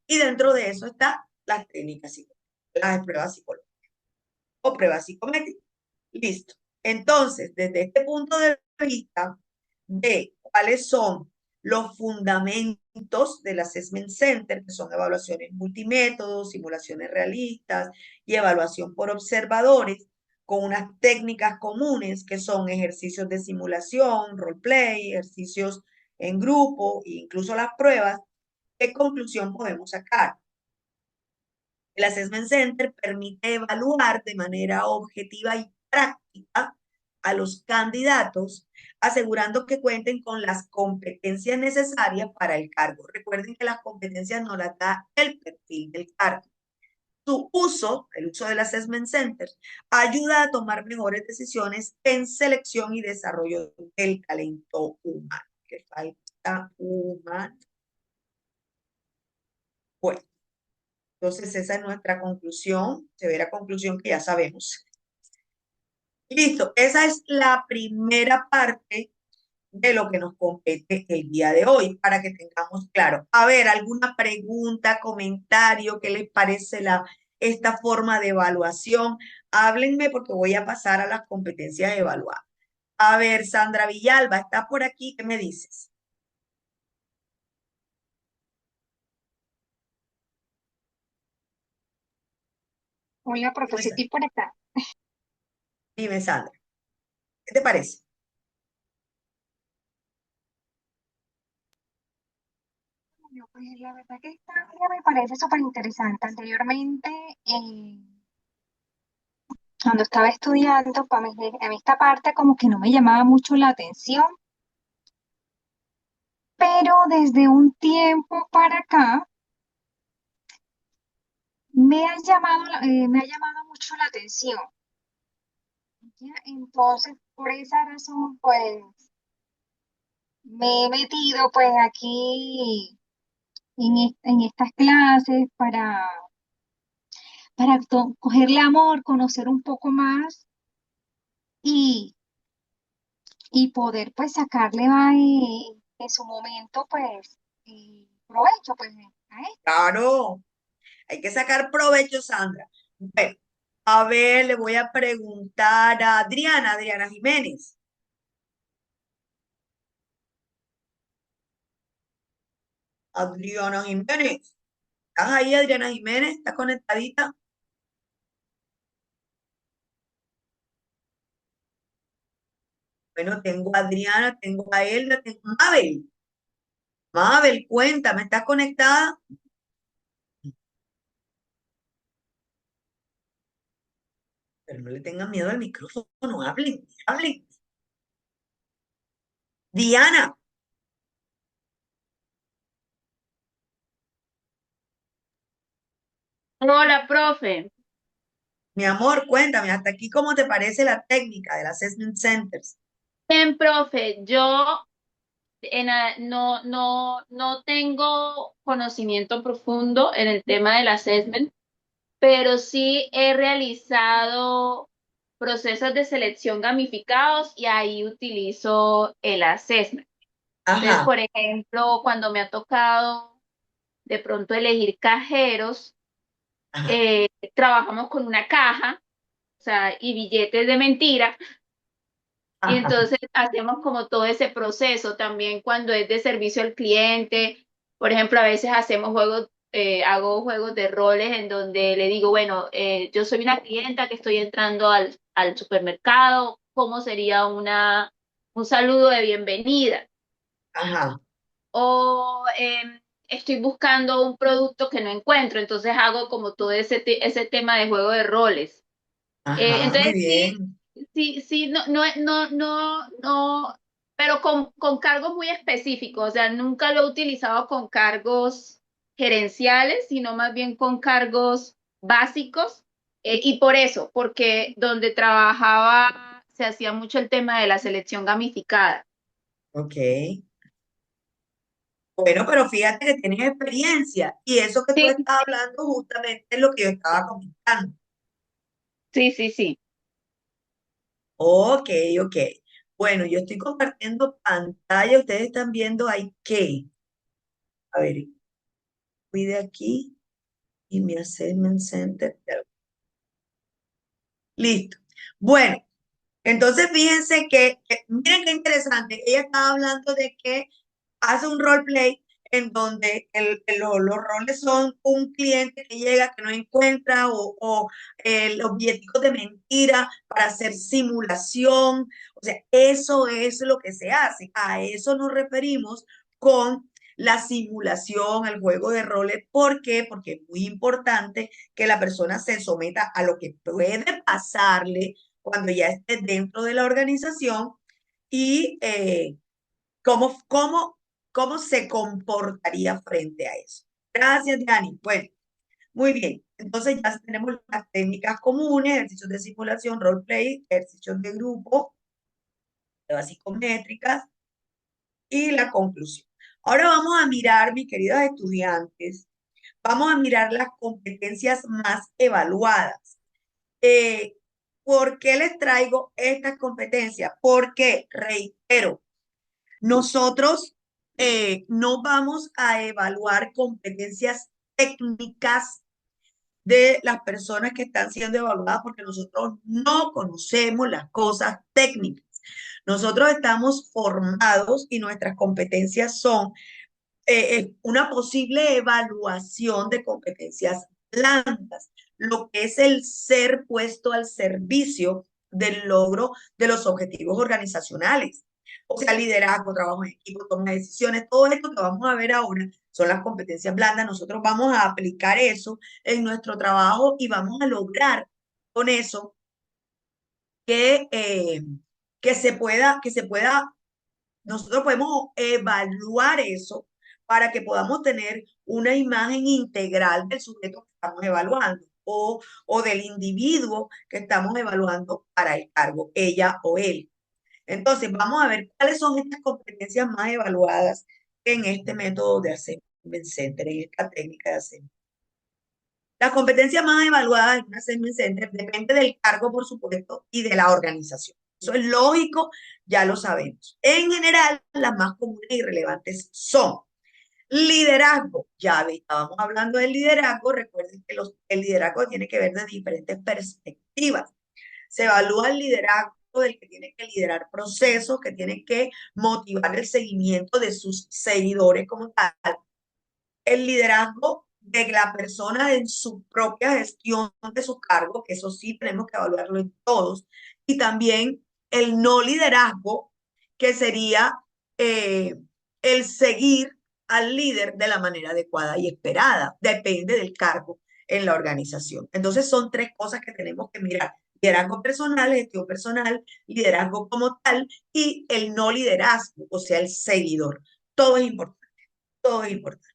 y dentro de eso está las técnicas psicológicas, las pruebas psicológicas o pruebas psicométricas. Listo. Entonces, desde este punto de vista de cuáles son los fundamentos del Assessment Center, que son evaluaciones multimétodos, simulaciones realistas y evaluación por observadores, con unas técnicas comunes que son ejercicios de simulación, roleplay, ejercicios en grupo e incluso las pruebas, ¿qué conclusión podemos sacar? El Assessment Center permite evaluar de manera objetiva y práctica a los candidatos, asegurando que cuenten con las competencias necesarias para el cargo. Recuerden que las competencias no las da el perfil del cargo. Su uso, el uso del Assessment Center, ayuda a tomar mejores decisiones en selección y desarrollo del talento humano. Que falta humano. Bueno. Entonces, esa es nuestra conclusión, severa conclusión que ya sabemos. Listo, esa es la primera parte de lo que nos compete el día de hoy, para que tengamos claro. A ver, ¿alguna pregunta, comentario? ¿Qué les parece esta forma de evaluación? Háblenme porque voy a pasar a las competencias evaluadas. A ver, Sandra Villalba, ¿está por aquí? ¿Qué me dices? Hola, Dime, profe, Sandra. sí por acá. Dime, Sandra. ¿Qué te parece? Bueno, pues la verdad que esta área me parece súper interesante. Anteriormente, cuando estaba estudiando, a mí esta parte como que no me llamaba mucho la atención, pero desde un tiempo para acá me ha llamado mucho la atención. ¿Ya? Entonces, por esa razón, pues me he metido pues aquí en estas clases para cogerle amor, conocer un poco más y, y poder pues sacarle en su momento pues provecho pues a esto. Claro. Hay que sacar provecho, Sandra. Bueno, a ver, le voy a preguntar a Adriana, Adriana Jiménez. Adriana Jiménez. ¿Estás ahí, Adriana Jiménez? ¿Estás conectadita? Bueno, tengo a Adriana, tengo a Elda, tengo a Mabel. Mabel, cuéntame, ¿estás conectada? Pero no le tengan miedo al micrófono, hablen, hablen. Diana, Hola, profe. mi amor, cuéntame, hasta aquí cómo te parece la técnica del Assessment Centers. Bien, profe, yo no tengo conocimiento profundo en el tema del assessment, pero sí he realizado procesos de selección gamificados y ahí utilizo el assessment. Entonces, Ajá, por ejemplo, cuando me ha tocado de pronto elegir cajeros, ajá, eh, trabajamos con una caja. sea, y billetes de mentira. Y Ajá, entonces hacemos como todo ese proceso también cuando es de servicio al cliente. Por ejemplo, a veces hacemos juegos, hago juegos de roles en donde le digo, bueno, yo soy una clienta que estoy entrando al supermercado, ¿cómo sería un saludo de bienvenida? ajá, O estoy buscando un producto que no encuentro, entonces hago como todo ese tema de juego de roles. ajá, muy Entonces sí, bien. sí, sí, no, pero con cargos muy específicos, o sea, nunca lo he utilizado con cargos gerenciales, sino más bien con cargos básicos. Y por eso, porque donde trabajaba se hacía mucho el tema de la selección gamificada. Ok. Bueno, pero fíjate que tienes experiencia y eso que tú Sí, estás hablando justamente es lo que yo estaba comentando. sí, sí, sí. Ok, ok. Bueno, yo estoy compartiendo pantalla. Ustedes están viendo ahí qué. A ver, fui de aquí y mi assessment center. Listo. Bueno, entonces fíjense que miren qué interesante. Ella estaba hablando de que hace un roleplay en donde los roles son un cliente que llega, que no encuentra, o los billeticos de mentira para hacer simulación. O sea, eso es lo que se hace. A eso nos referimos con la simulación, el juego de roles. ¿Por qué? Porque es muy importante que la persona se someta a lo que puede pasarle cuando ya esté dentro de la organización y cómo se comportaría frente a eso. Gracias, Dani. Bueno, muy bien. Entonces ya tenemos las técnicas comunes, ejercicios de simulación, roleplay, ejercicios de grupo, pruebas psicométricas y la conclusión. Ahora vamos a mirar, mis queridos estudiantes, vamos a mirar las competencias más evaluadas. Eh, ¿Por qué les traigo estas competencias? Porque, reitero, nosotros no vamos a evaluar competencias técnicas de las personas que están siendo evaluadas porque nosotros no conocemos las cosas técnicas. Nosotros estamos formados y nuestras competencias son una posible evaluación de competencias blandas, lo que es el ser puesto al servicio del logro de los objetivos organizacionales. O sea, liderazgo, trabajo en equipo, toma de decisiones, todo esto que vamos a ver ahora son las competencias blandas. Nosotros vamos a aplicar eso en nuestro trabajo y vamos a lograr con eso que, eh, que se pueda nosotros podemos evaluar eso para que podamos tener una imagen integral del sujeto que estamos evaluando o del individuo que estamos evaluando para el cargo, ella o él. Entonces, vamos a ver cuáles son estas competencias más evaluadas en este método de Assessment Center, en esta técnica de Assessment. Las competencias más evaluadas en un Assessment Center depende del cargo, por supuesto, y de la organización. Eso es lógico, ya lo sabemos. En general, las más comunes y relevantes son liderazgo. Ya estábamos hablando del liderazgo. Recuerden que el liderazgo tiene que ver de diferentes perspectivas. Se evalúa el liderazgo del que tiene que liderar procesos, que tiene que motivar el seguimiento de sus seguidores como tal, el liderazgo de la persona en su propia gestión de su cargo, que eso sí tenemos que evaluarlo en todos, y también el no liderazgo, que sería eh, el seguir al líder de la manera adecuada y esperada, depende del cargo en la organización. Entonces son tres cosas que tenemos que mirar: liderazgo personal, gestión personal, liderazgo como tal y el no liderazgo, o sea, el seguidor. Todo es importante, todo es importante.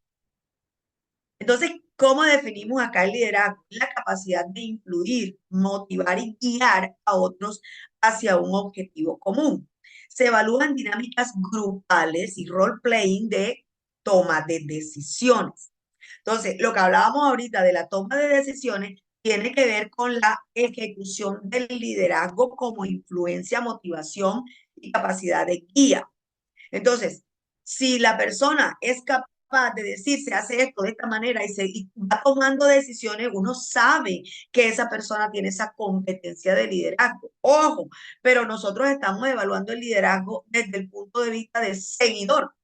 Entonces, ¿cómo definimos acá el liderazgo? La capacidad de influir, motivar y guiar a otros hacia un objetivo común. Se evalúan dinámicas grupales y role-playing de toma de decisiones. Entonces, lo que hablábamos ahorita de la toma de decisiones tiene que ver con la ejecución del liderazgo como influencia, motivación y capacidad de guía. Entonces, si la persona es capaz capaz de decir, se hace esto de esta manera y va tomando decisiones, uno sabe que esa persona tiene esa competencia de liderazgo. Ojo, pero nosotros estamos evaluando el liderazgo desde el punto de vista del seguidor.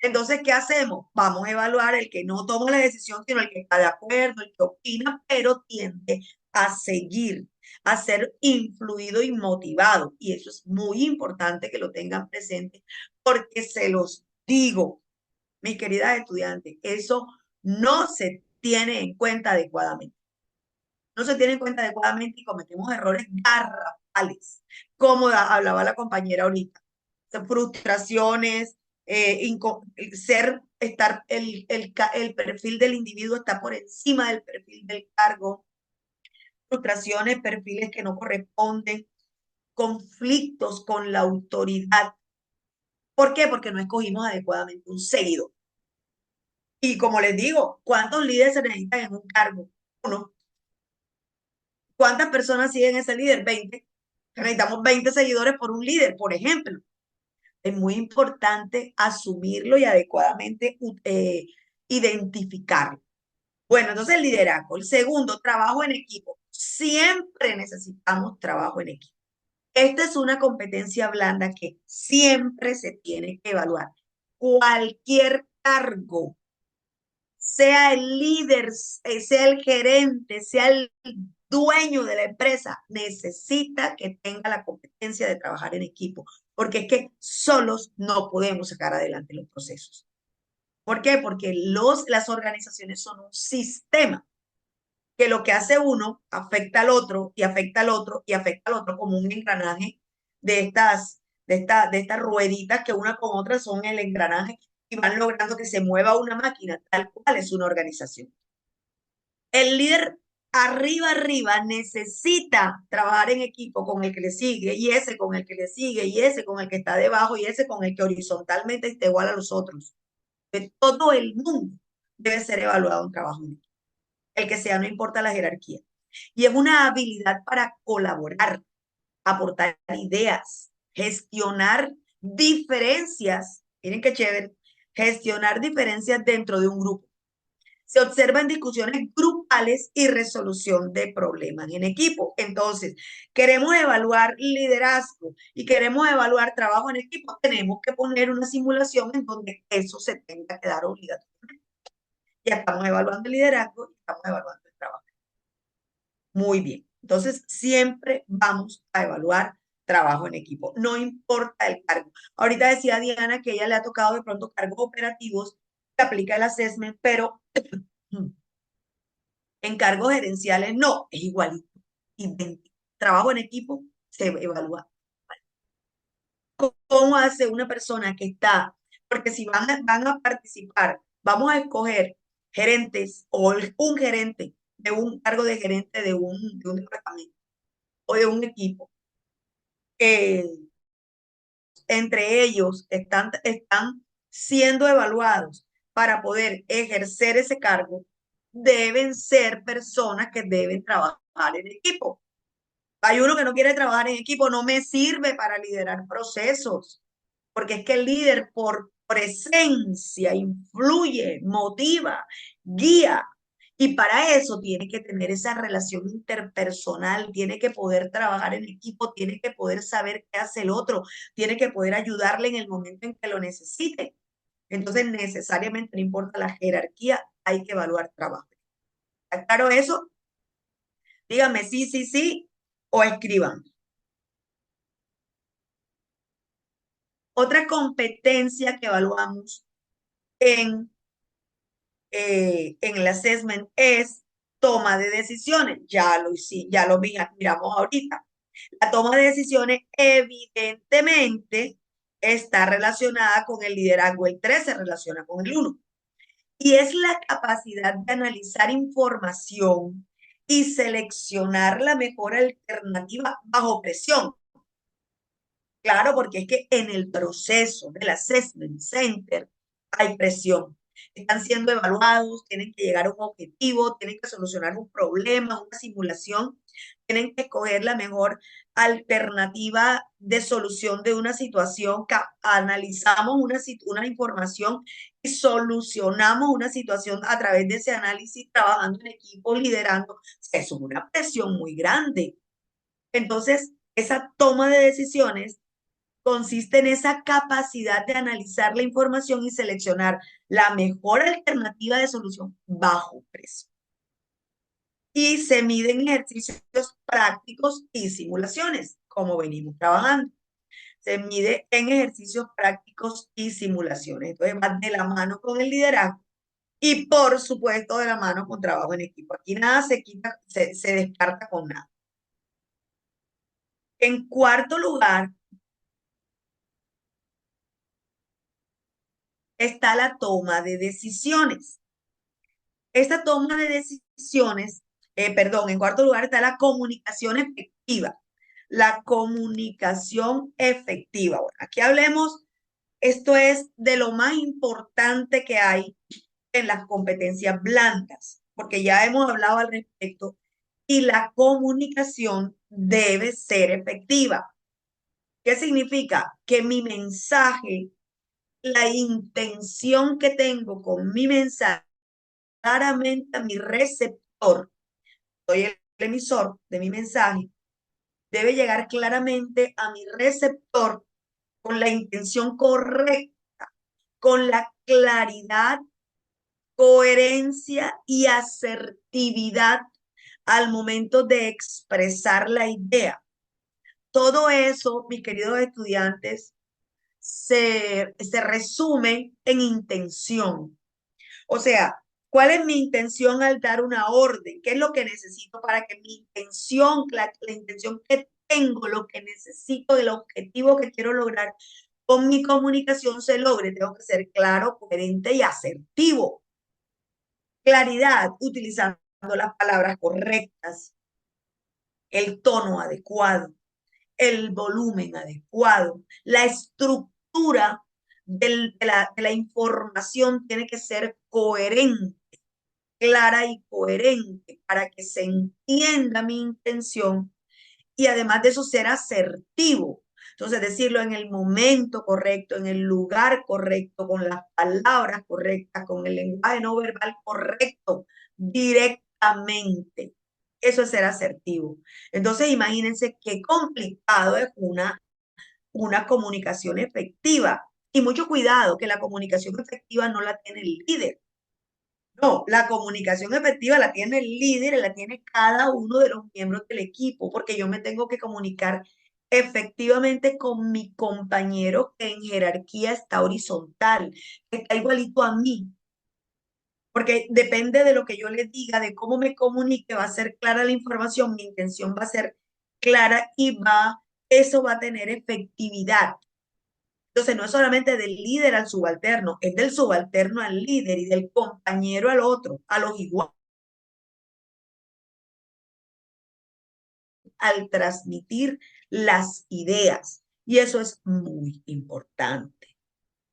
Entonces, ¿qué hacemos? Vamos a evaluar el que no toma la decisión, sino el que está de acuerdo, el que opina, pero tiende a seguir, a ser influido y motivado. Y eso es muy importante que lo tengan presente, porque se los digo, mis queridas estudiantes, eso no se tiene en cuenta adecuadamente. No se tiene en cuenta adecuadamente y cometemos errores garrafales, como hablaba la compañera ahorita. Frustraciones, el perfil del individuo está por encima del perfil del cargo, frustraciones, perfiles que no corresponden, conflictos con la autoridad. ¿Por qué? Porque no escogimos adecuadamente un seguidor. Y como les digo, ¿cuántos líderes se necesitan en un cargo? Uno. ¿Cuántas personas siguen ese líder? 20. Necesitamos 20 seguidores por un líder, por ejemplo. Es muy importante asumirlo y adecuadamente identificarlo. Bueno, entonces el liderazgo. El segundo, trabajo en equipo. Siempre necesitamos trabajo en equipo. Esta es una competencia blanda que siempre se tiene que evaluar. Cualquier cargo, sea el líder, sea el gerente, sea el dueño de la empresa, necesita que tenga la competencia de trabajar en equipo, porque es que solos no podemos sacar adelante los procesos. ¿Por qué? Porque las organizaciones son un sistema que lo que hace uno afecta al otro y afecta al otro y afecta al otro, como un engranaje de estas rueditas que una con otra son el engranaje y van logrando que se mueva una máquina, tal cual es una organización. El líder arriba necesita trabajar en equipo con el que le sigue y ese con el que le sigue y ese con el que está debajo y ese con el que horizontalmente está igual a los otros. De todo el mundo debe ser evaluado un trabajo en equipo. El que sea, no importa la jerarquía. Y es una habilidad para colaborar, aportar ideas, gestionar diferencias. Miren qué chévere. Gestionar diferencias dentro de un grupo. Se observan discusiones grupales y resolución de problemas en equipo. Entonces, queremos evaluar liderazgo y queremos evaluar trabajo en equipo. Tenemos que poner una simulación en donde eso se tenga que dar obligatoriamente. Ya estamos evaluando el liderazgo y estamos evaluando el trabajo. Muy bien. Entonces, siempre vamos a evaluar trabajo en equipo. No importa el cargo. Ahorita decía Diana que a ella le ha tocado de pronto cargos operativos que aplica el assessment, pero en cargos gerenciales no, es igualito, idéntico. Trabajo en equipo se evalúa. ¿Cómo hace una persona que está? Porque si van a participar, vamos a escoger gerentes o un gerente de un cargo de gerente de un departamento o de un equipo. Entre ellos están siendo evaluados para poder ejercer ese cargo, deben ser personas que deben trabajar en equipo. Hay uno que no quiere trabajar en equipo, no me sirve para liderar procesos, porque es que el líder por presencia influye, motiva, guía, y para eso tiene que tener esa relación interpersonal, tiene que poder trabajar en equipo, tiene que poder saber qué hace el otro, tiene que poder ayudarle en el momento en que lo necesite. Entonces, necesariamente, no importa la jerarquía, hay que evaluar trabajo. ¿Está claro eso? Díganme sí, o escriban. Otra competencia que evaluamos en el assessment es toma de decisiones. Ya lo miramos ahorita. La toma de decisiones evidentemente está relacionada con el liderazgo. El 3 se relaciona con el 1. Y es la capacidad de analizar información y seleccionar la mejor alternativa bajo presión. Claro, porque es que en el proceso del Assessment Center hay presión. Están siendo evaluados, tienen que llegar a un objetivo, tienen que solucionar un problema, una simulación, tienen que escoger la mejor alternativa de solución de una situación. Analizamos una información y solucionamos una situación a través de ese análisis, trabajando en equipo, liderando. Es una presión muy grande. Entonces, esa toma de decisiones consiste en esa capacidad de analizar la información y seleccionar la mejor alternativa de solución bajo presión. Y se miden ejercicios prácticos y simulaciones, como venimos trabajando. Se mide en ejercicios prácticos y simulaciones. Entonces va de la mano con el liderazgo y por supuesto de la mano con trabajo en equipo. Aquí nada se quita, se descarta con nada. En cuarto lugar está la toma de decisiones. Esta toma de decisiones, en cuarto lugar está la comunicación efectiva. La comunicación efectiva. Bueno, aquí hablemos, esto es de lo más importante que hay en las competencias blandas, porque ya hemos hablado al respecto, y la comunicación debe ser efectiva. ¿Qué significa? Que mi mensaje, la intención que tengo con mi mensaje, claramente a mi receptor, soy el emisor de mi mensaje, debe llegar claramente a mi receptor con la intención correcta, con la claridad, coherencia y asertividad al momento de expresar la idea. Todo eso, mis queridos estudiantes, se resume en intención. O sea, ¿cuál es mi intención al dar una orden? ¿Qué es lo que necesito para que mi intención, la intención que tengo, lo que necesito del objetivo que quiero lograr con mi comunicación se logre? Tengo que ser claro, coherente y asertivo. Claridad, utilizando las palabras correctas, el tono adecuado, el volumen adecuado, la estructura de la información tiene que ser coherente, clara y coherente para que se entienda mi intención y además de eso ser asertivo. Entonces, decirlo en el momento correcto, en el lugar correcto, con las palabras correctas, con el lenguaje no verbal correcto, directamente. Eso es ser asertivo. Entonces, imagínense qué complicado es una comunicación efectiva. Y mucho cuidado, que la comunicación efectiva no la tiene el líder. No, la comunicación efectiva la tiene el líder y la tiene cada uno de los miembros del equipo, porque yo me tengo que comunicar efectivamente con mi compañero que en jerarquía está horizontal, que está igualito a mí, porque depende de lo que yo le diga, de cómo me comunique, va a ser clara la información, mi intención va a ser clara y eso va a tener efectividad. Entonces, no es solamente del líder al subalterno, es del subalterno al líder y del compañero al otro, a los iguales, al transmitir las ideas. Y eso es muy importante.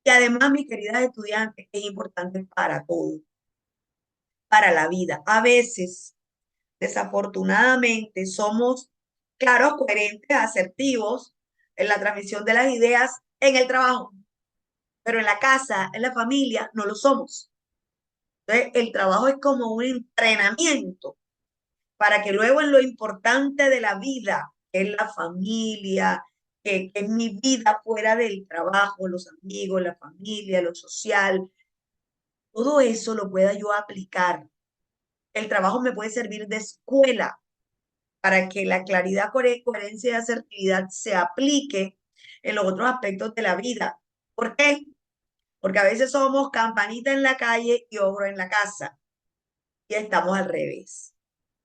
Y además, mis queridas estudiantes, es importante para todo, para la vida. A veces, desafortunadamente, somos claros, coherentes, asertivos en la transmisión de las ideas en el trabajo, pero en la casa, en la familia, no lo somos. Entonces, el trabajo es como un entrenamiento para que luego en lo importante de la vida, que es la familia, que es mi vida fuera del trabajo, los amigos, la familia, lo social, todo eso lo pueda yo aplicar. El trabajo me puede servir de escuela para que la claridad, coherencia y asertividad se aplique en los otros aspectos de la vida. ¿Por qué? Porque a veces somos campanita en la calle y ogro en la casa. Y estamos al revés.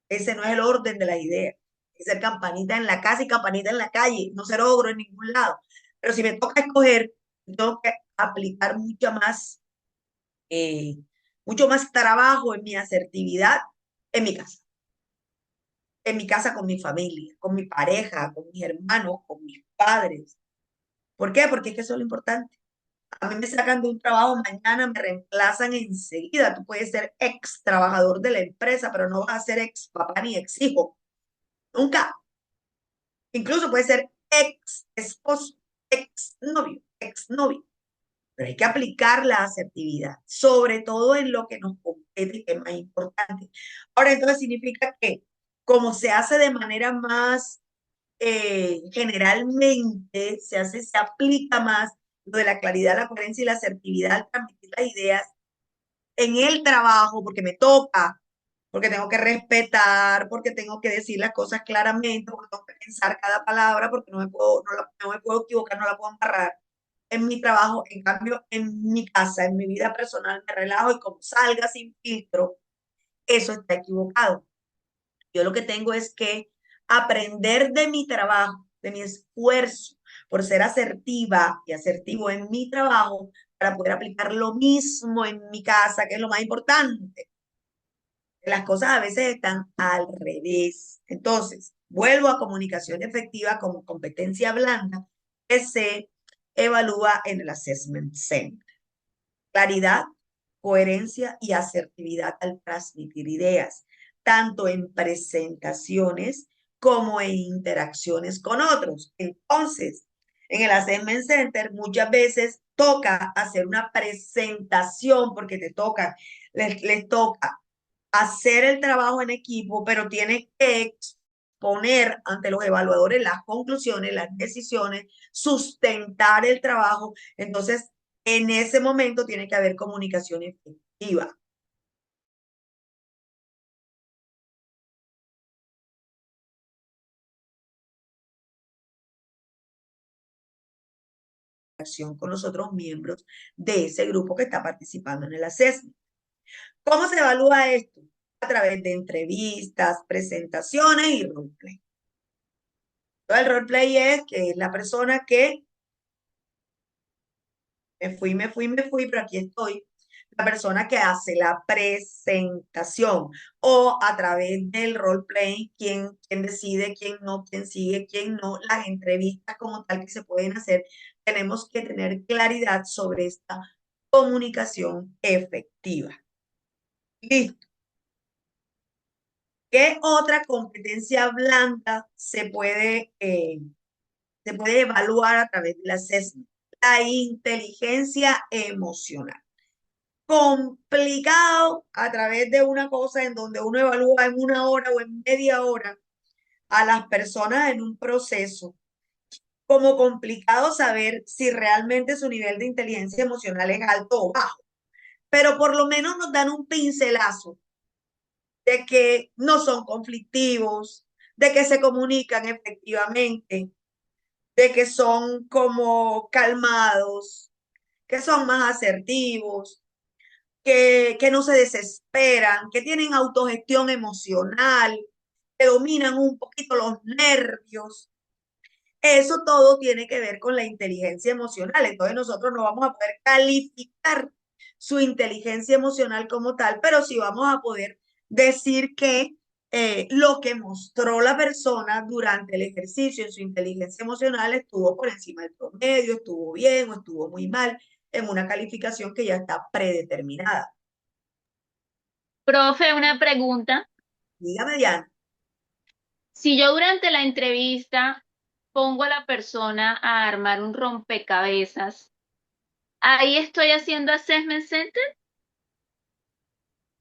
Ese no es el orden de la idea. Es ser campanita en la casa y campanita en la calle, no ser ogro en ningún lado. Pero si me toca escoger, tengo que aplicar mucho más trabajo en mi asertividad en mi casa. En mi casa con mi familia, con mi pareja, con mis hermanos, con mis padres. ¿Por qué? Porque es que eso es lo importante. A mí me sacan de un trabajo mañana, me reemplazan enseguida. Tú puedes ser ex trabajador de la empresa, pero no vas a ser ex papá ni ex hijo. Nunca. Incluso puede ser ex esposo, ex novio, ex novia. pero hay que aplicar la asertividad, sobre todo en lo que nos compete y que es más importante. Ahora, entonces significa que como se hace de manera más generalmente, se aplica más lo de la claridad, la coherencia y la asertividad al transmitir las ideas en el trabajo, porque me toca, porque tengo que respetar, porque tengo que decir las cosas claramente, porque tengo que pensar cada palabra, porque no me puedo equivocar, no la puedo embarrar en mi trabajo. En cambio, en mi casa, en mi vida personal, me relajo y como salga sin filtro, eso está equivocado. Yo lo que tengo es que aprender de mi trabajo, de mi esfuerzo por ser asertiva y asertivo en mi trabajo para poder aplicar lo mismo en mi casa, que es lo más importante. Las cosas a veces están al revés. Entonces, vuelvo a comunicación efectiva como competencia blanda que se evalúa en el Assessment Center. Claridad, coherencia y asertividad al transmitir ideas, tanto en presentaciones como en interacciones con otros. Entonces, en el Assessment Center muchas veces toca hacer una presentación porque les toca hacer el trabajo en equipo, pero tienes que exponer ante los evaluadores las conclusiones, las decisiones, sustentar el trabajo. Entonces, en ese momento tiene que haber comunicación efectiva. Con los otros miembros de ese grupo que está participando en el assessment. ¿Cómo se evalúa esto? A través de entrevistas, presentaciones y roleplay. El roleplay es que es la persona que me fui, pero aquí estoy. La persona que hace la presentación o a través del roleplay, quién decide, quién no, quién sigue, quién no, las entrevistas como tal que se pueden hacer, tenemos que tener claridad sobre esta comunicación efectiva. Listo. ¿Qué otra competencia blanda se puede evaluar a través del assessment? La inteligencia emocional. Complicado a través de una cosa en donde uno evalúa en una hora o en media hora a las personas en un proceso, como complicado saber si realmente su nivel de inteligencia emocional es alto o bajo, pero por lo menos nos dan un pincelazo de que no son conflictivos, de que se comunican efectivamente, de que son como calmados, que son más asertivos, que no se desesperan, que tienen autogestión emocional, que dominan un poquito los nervios. Eso todo tiene que ver con la inteligencia emocional. Entonces nosotros no vamos a poder calificar su inteligencia emocional como tal, pero sí vamos a poder decir que lo que mostró la persona durante el ejercicio en su inteligencia emocional estuvo por encima del promedio, estuvo bien o estuvo muy mal en una calificación que ya está predeterminada. Profe, una pregunta. Dígame, Diana. Si yo durante la entrevista pongo a la persona a armar un rompecabezas, ¿ahí estoy haciendo assessment center?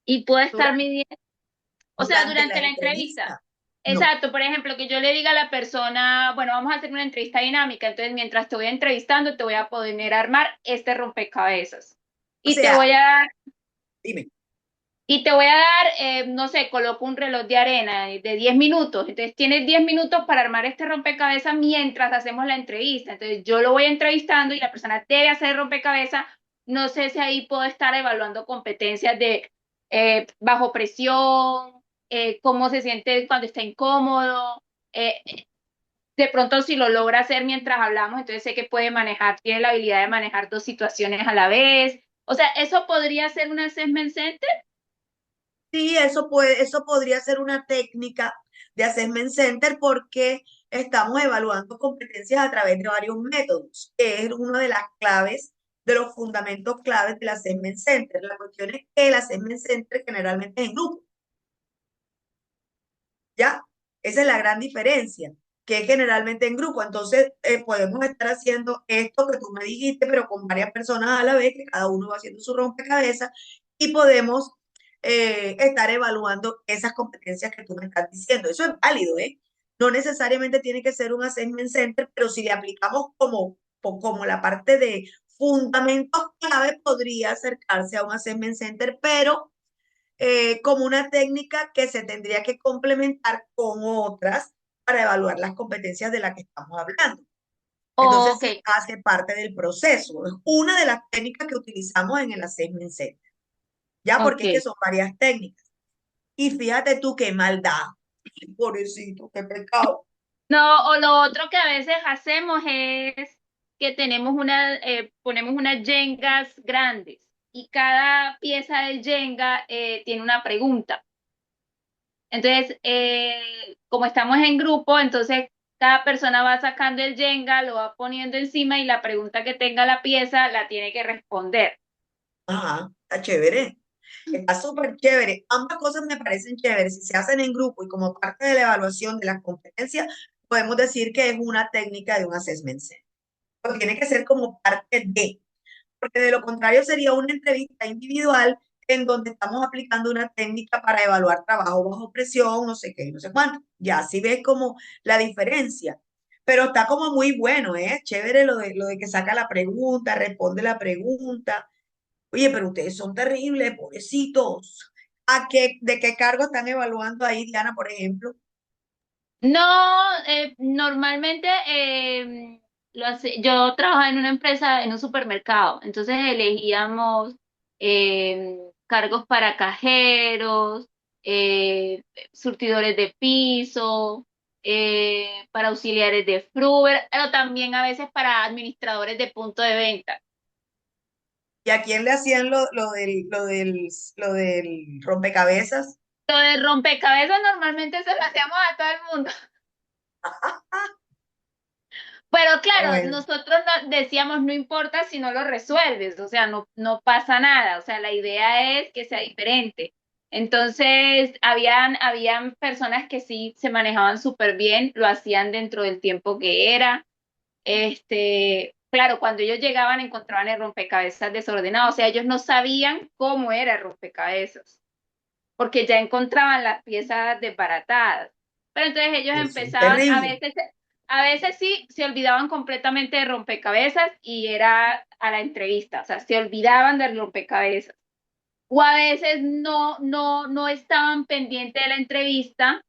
¿Y puedo estar midiendo? O sea, Durante la durante la entrevista. entrevista. No. Exacto, por ejemplo, que yo le diga a la persona, bueno, vamos a hacer una entrevista dinámica, entonces mientras te voy entrevistando, te voy a poder armar este rompecabezas. O Y te sea, voy a dar dime. Y te voy a dar, no sé, coloco un reloj de arena de 10 minutos. Entonces tienes 10 minutos para armar este rompecabezas mientras hacemos la entrevista. Entonces yo lo voy entrevistando y la persona debe hacer el rompecabezas. No sé si ahí puedo estar evaluando competencias de bajo presión, cómo se siente cuando está incómodo. De pronto si lo logra hacer mientras hablamos, entonces sé que puede manejar, tiene la habilidad de manejar dos situaciones a la vez. O sea, ¿eso podría ser un assessment center? Sí, eso podría ser una técnica de assessment center porque estamos evaluando competencias a través de varios métodos, que es una de las claves, de los fundamentos claves del assessment center. La cuestión es que el assessment center generalmente es en grupo, ¿ya? Esa es la gran diferencia, que es generalmente en grupo. Entonces, podemos estar haciendo esto que tú me dijiste, pero con varias personas a la vez, que cada uno va haciendo su rompecabezas y podemos estar evaluando esas competencias que tú me estás diciendo. Eso es válido, ¿eh? No necesariamente tiene que ser un assessment center, pero si le aplicamos como la parte de fundamentos clave, podría acercarse a un assessment center, pero como una técnica que se tendría que complementar con otras para evaluar las competencias de las que estamos hablando. Entonces, Ok, sí hace parte del proceso. Es una de las técnicas que utilizamos en el assessment center. Ya, porque es que ok. son varias técnicas. Y fíjate tú qué maldad. Pobrecito, qué pecado. No, o lo otro que a veces hacemos es que ponemos unas yengas grandes y cada pieza del yenga tiene una pregunta. Entonces, como estamos en grupo, entonces cada persona va sacando el yenga, lo va poniendo encima y la pregunta que tenga la pieza la tiene que responder. Ajá, está chévere. Está súper chévere. Ambas cosas me parecen chéveres. Si se hacen en grupo y como parte de la evaluación de las competencias, podemos decir que es una técnica de un assessment center. Pero tiene que ser como parte de, porque de lo contrario sería una entrevista individual en donde estamos aplicando una técnica para evaluar trabajo bajo presión, no sé qué, no sé cuánto. Ya así ves como la diferencia. Pero está como muy bueno, ¿eh? Chévere lo de que saca la pregunta, responde la pregunta. Oye, pero ustedes son terribles, pobrecitos. ¿De qué cargo están evaluando ahí, Diana, por ejemplo? No, normalmente yo trabajaba en una empresa, en un supermercado, entonces elegíamos cargos para cajeros, surtidores de piso, para auxiliares de fruver, pero también a veces para administradores de punto de venta. ¿Y a quién le hacían lo del rompecabezas? Lo de rompecabezas normalmente se lo hacíamos a todo el mundo. Pero Ah, claro, bueno, nosotros decíamos, no importa si no lo resuelves, o sea, no pasa nada, o sea, la idea es que sea diferente. Entonces, habían personas que sí se manejaban súper bien, lo hacían dentro del tiempo que era. Claro, cuando ellos llegaban encontraban el rompecabezas desordenado, o sea, ellos no sabían cómo era el rompecabezas, porque ya encontraban las piezas desbaratadas. Pero entonces ellos eso es empezaban, terrible. a veces sí, se olvidaban completamente de rompecabezas y era a la entrevista, o sea, se olvidaban del rompecabezas. O a veces no estaban pendientes de la entrevista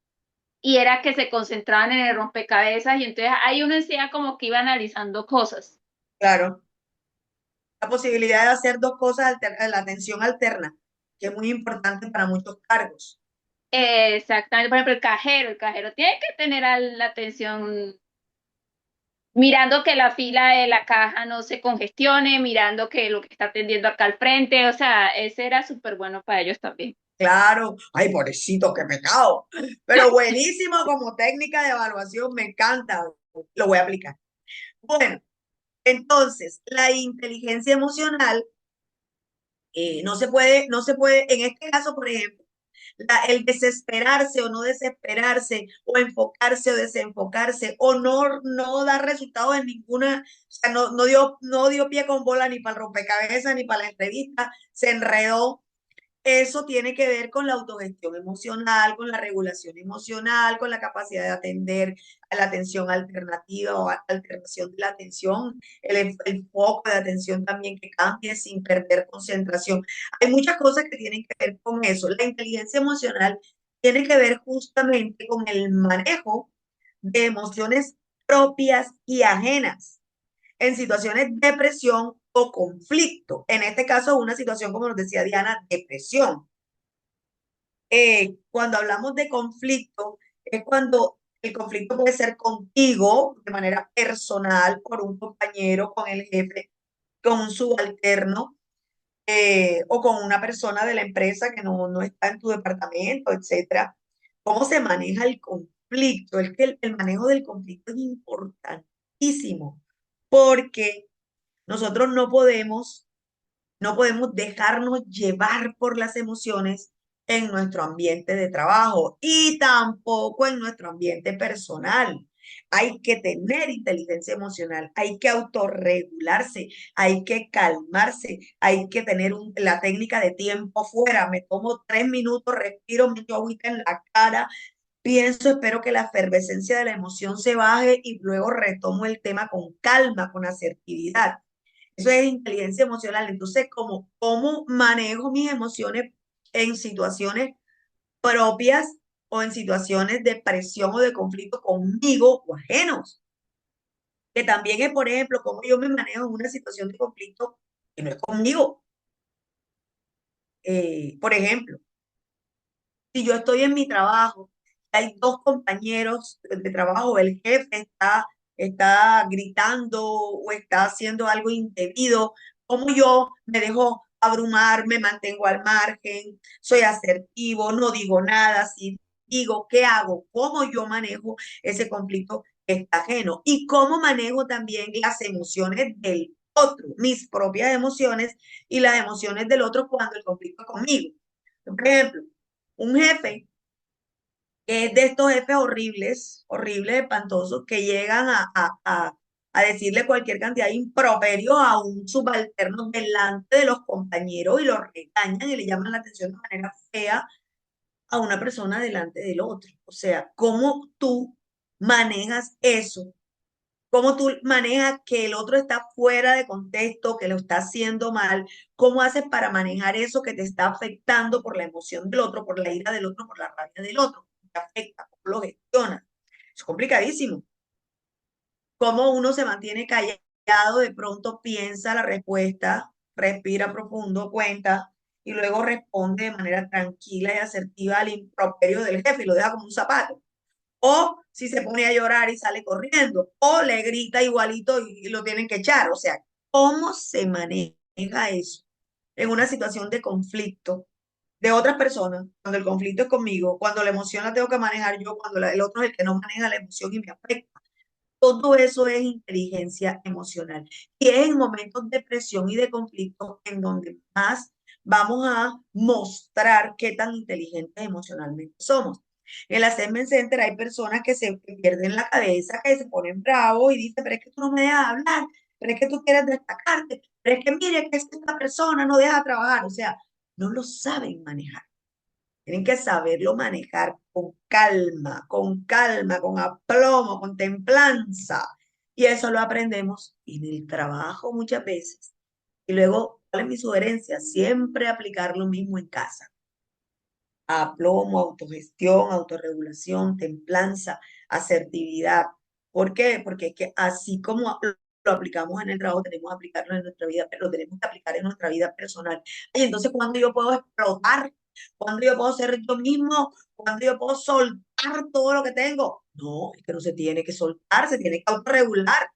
y era que se concentraban en el rompecabezas y entonces ahí uno decía como que iba analizando cosas. Claro. La posibilidad de hacer dos cosas, la atención alterna, que es muy importante para muchos cargos. Exactamente, por ejemplo, el cajero tiene que tener la atención mirando que la fila de la caja no se congestione, mirando que lo que está atendiendo acá al frente, o sea, ese era súper bueno para ellos también. Claro. Ay, pobrecito, qué pecado. Pero buenísimo como técnica de evaluación, me encanta. Lo voy a aplicar. Bueno, entonces, la inteligencia emocional no se puede, en este caso, por ejemplo, el desesperarse o no desesperarse, o enfocarse o desenfocarse, o no dar resultados en ninguna, o sea, no dio pie con bola ni para el rompecabezas ni para la entrevista, se enredó. Eso tiene que ver con la autogestión emocional, con la regulación emocional, con la capacidad de atender a la atención alternativa o alteración de la atención, el foco de atención también que cambie sin perder concentración. Hay muchas cosas que tienen que ver con eso. La inteligencia emocional tiene que ver justamente con el manejo de emociones propias y ajenas en situaciones de presión o conflicto. En este caso, una situación, como nos decía Diana, depresión. Cuando hablamos de conflicto, es cuando el conflicto puede ser contigo de manera personal, por un compañero, con el jefe, con un subalterno, o con una persona de la empresa que no está en tu departamento, etcétera. ¿Cómo se maneja el conflicto? Es que el manejo del conflicto es importantísimo porque nosotros no podemos dejarnos llevar por las emociones en nuestro ambiente de trabajo y tampoco en nuestro ambiente personal. Hay que tener inteligencia emocional, hay que autorregularse, hay que calmarse, hay que tener la técnica de tiempo fuera. Me tomo 3 minutos, respiro, me echo agüita en la cara, pienso, espero que la efervescencia de la emoción se baje y luego retomo el tema con calma, con asertividad. Eso es inteligencia emocional. Entonces, ¿cómo manejo mis emociones en situaciones propias o en situaciones de presión o de conflicto conmigo o ajenos? Que también es, por ejemplo, cómo yo me manejo en una situación de conflicto que no es conmigo. Por ejemplo, si yo estoy en mi trabajo, hay dos compañeros de trabajo, el jefe está gritando o está haciendo algo indebido, como yo me dejo abrumar, me mantengo al margen, soy asertivo, no digo nada, si digo, ¿qué hago? ¿Cómo yo manejo ese conflicto que está ajeno? Y cómo manejo también las emociones del otro, mis propias emociones y las emociones del otro cuando el conflicto es conmigo. Por ejemplo, un jefe que es de estos jefes horribles, horribles, espantosos, que llegan a decirle cualquier cantidad de improperios a un subalterno delante de los compañeros y lo regañan y le llaman la atención de manera fea a una persona delante del otro. O sea, ¿cómo tú manejas eso? ¿Cómo tú manejas que el otro está fuera de contexto, que lo está haciendo mal? ¿Cómo haces para manejar eso que te está afectando por la emoción del otro, por la ira del otro, por la rabia del otro? Te afecta, ¿cómo lo gestionas? Es complicadísimo. ¿Cómo uno se mantiene callado, de pronto piensa la respuesta, respira profundo, cuenta y luego responde de manera tranquila y asertiva al improperio del jefe y lo deja como un zapato? O si se pone a llorar y sale corriendo, o le grita igualito y lo tienen que echar. O sea, ¿cómo se maneja eso en una situación de conflicto de otras personas, cuando el conflicto es conmigo, cuando la emoción la tengo que manejar yo, cuando el otro es el que no maneja la emoción y me afecta? Todo eso es inteligencia emocional. Y es en momentos de presión y de conflicto en donde más vamos a mostrar qué tan inteligentes emocionalmente somos. En el Assessment Center hay personas que se pierden la cabeza, que se ponen bravos y dicen, pero es que tú no me dejas hablar, pero es que tú quieres destacarte, pero es que mire que esta persona no deja trabajar. O sea, no lo saben manejar. Tienen que saberlo manejar con calma, con aplomo, con templanza. Y eso lo aprendemos en el trabajo muchas veces. Y luego, ¿cuál es mi sugerencia? Siempre aplicar lo mismo en casa. Aplomo, autogestión, autorregulación, templanza, asertividad. ¿Por qué? Porque es que así como lo aplicamos en el trabajo, tenemos que aplicarlo en nuestra vida, pero lo tenemos que aplicar en nuestra vida personal. Y entonces, ¿cuándo yo puedo explotar? ¿Cuándo yo puedo ser yo mismo? ¿Cuándo yo puedo soltar todo lo que tengo? No, es que no se tiene que soltar, se tiene que autorregular.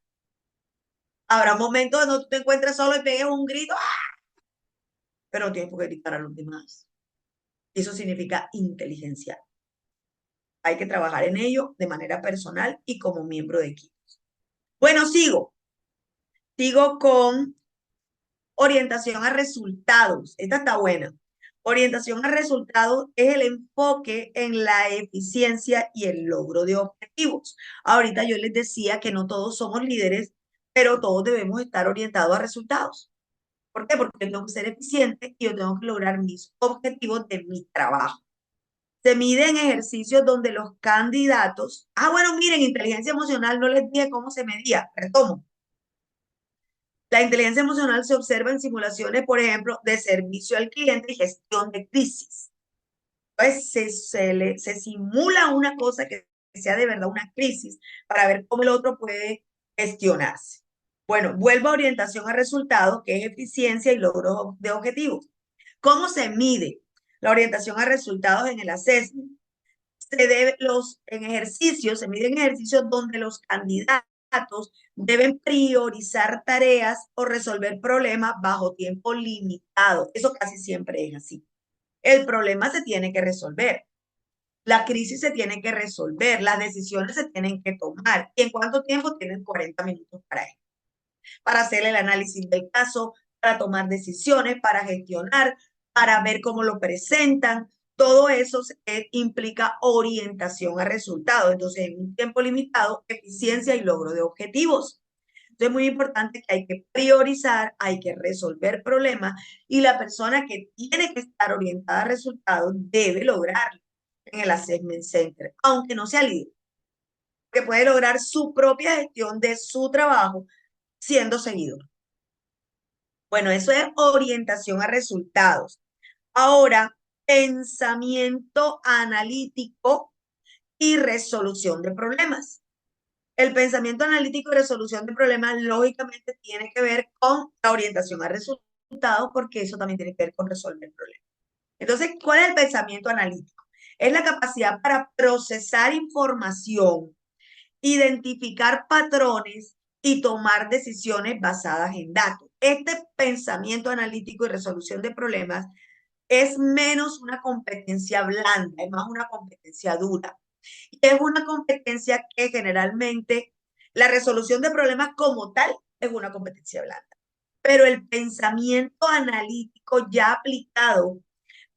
Habrá momentos donde tú te encuentres solo y pegues un grito, ¡ah! Pero no tienes por qué gritar a los demás. Eso significa inteligencia. Hay que trabajar en ello de manera personal y como miembro de equipo. Bueno, sigo con orientación a resultados. Esta está buena. Orientación a resultados es el enfoque en la eficiencia y el logro de objetivos. Ahorita yo les decía que no todos somos líderes, pero todos debemos estar orientados a resultados. ¿Por qué? Porque yo tengo que ser eficiente y yo tengo que lograr mis objetivos de mi trabajo. Se mide en ejercicios donde los candidatos, bueno, miren, inteligencia emocional, no les dije cómo se medía, retomo. La inteligencia emocional se observa en simulaciones, por ejemplo, de servicio al cliente y gestión de crisis. Entonces, se simula una cosa que sea de verdad una crisis para ver cómo el otro puede gestionarse. Bueno, vuelvo a orientación a resultados, que es eficiencia y logro de objetivos. ¿Cómo se mide la orientación a resultados en el assessment? En ejercicios, se miden ejercicios donde los candidatos deben priorizar tareas o resolver problemas bajo tiempo limitado. Eso casi siempre es así. El problema se tiene que resolver. La crisis se tiene que resolver, las decisiones se tienen que tomar. ¿Y en cuánto tiempo? Tienen 40 minutos para hacer el análisis del caso, para tomar decisiones, para gestionar, para ver cómo lo presentan, Todo eso implica orientación a resultados. Entonces, en un tiempo limitado, eficiencia y logro de objetivos. Entonces, es muy importante que hay que priorizar, hay que resolver problemas y la persona que tiene que estar orientada a resultados debe lograrlo en el Assessment Center, aunque no sea líder, que puede lograr su propia gestión de su trabajo siendo seguidor. Bueno, eso es orientación a resultados. Ahora, pensamiento analítico y resolución de problemas. El pensamiento analítico y resolución de problemas lógicamente tiene que ver con la orientación a resultados porque eso también tiene que ver con resolver problemas. Entonces, ¿cuál es el pensamiento analítico? Es la capacidad para procesar información, identificar patrones y tomar decisiones basadas en datos. Este pensamiento analítico y resolución de problemas es menos una competencia blanda, es más una competencia dura. Y es una competencia que generalmente la resolución de problemas como tal es una competencia blanda. Pero el pensamiento analítico ya aplicado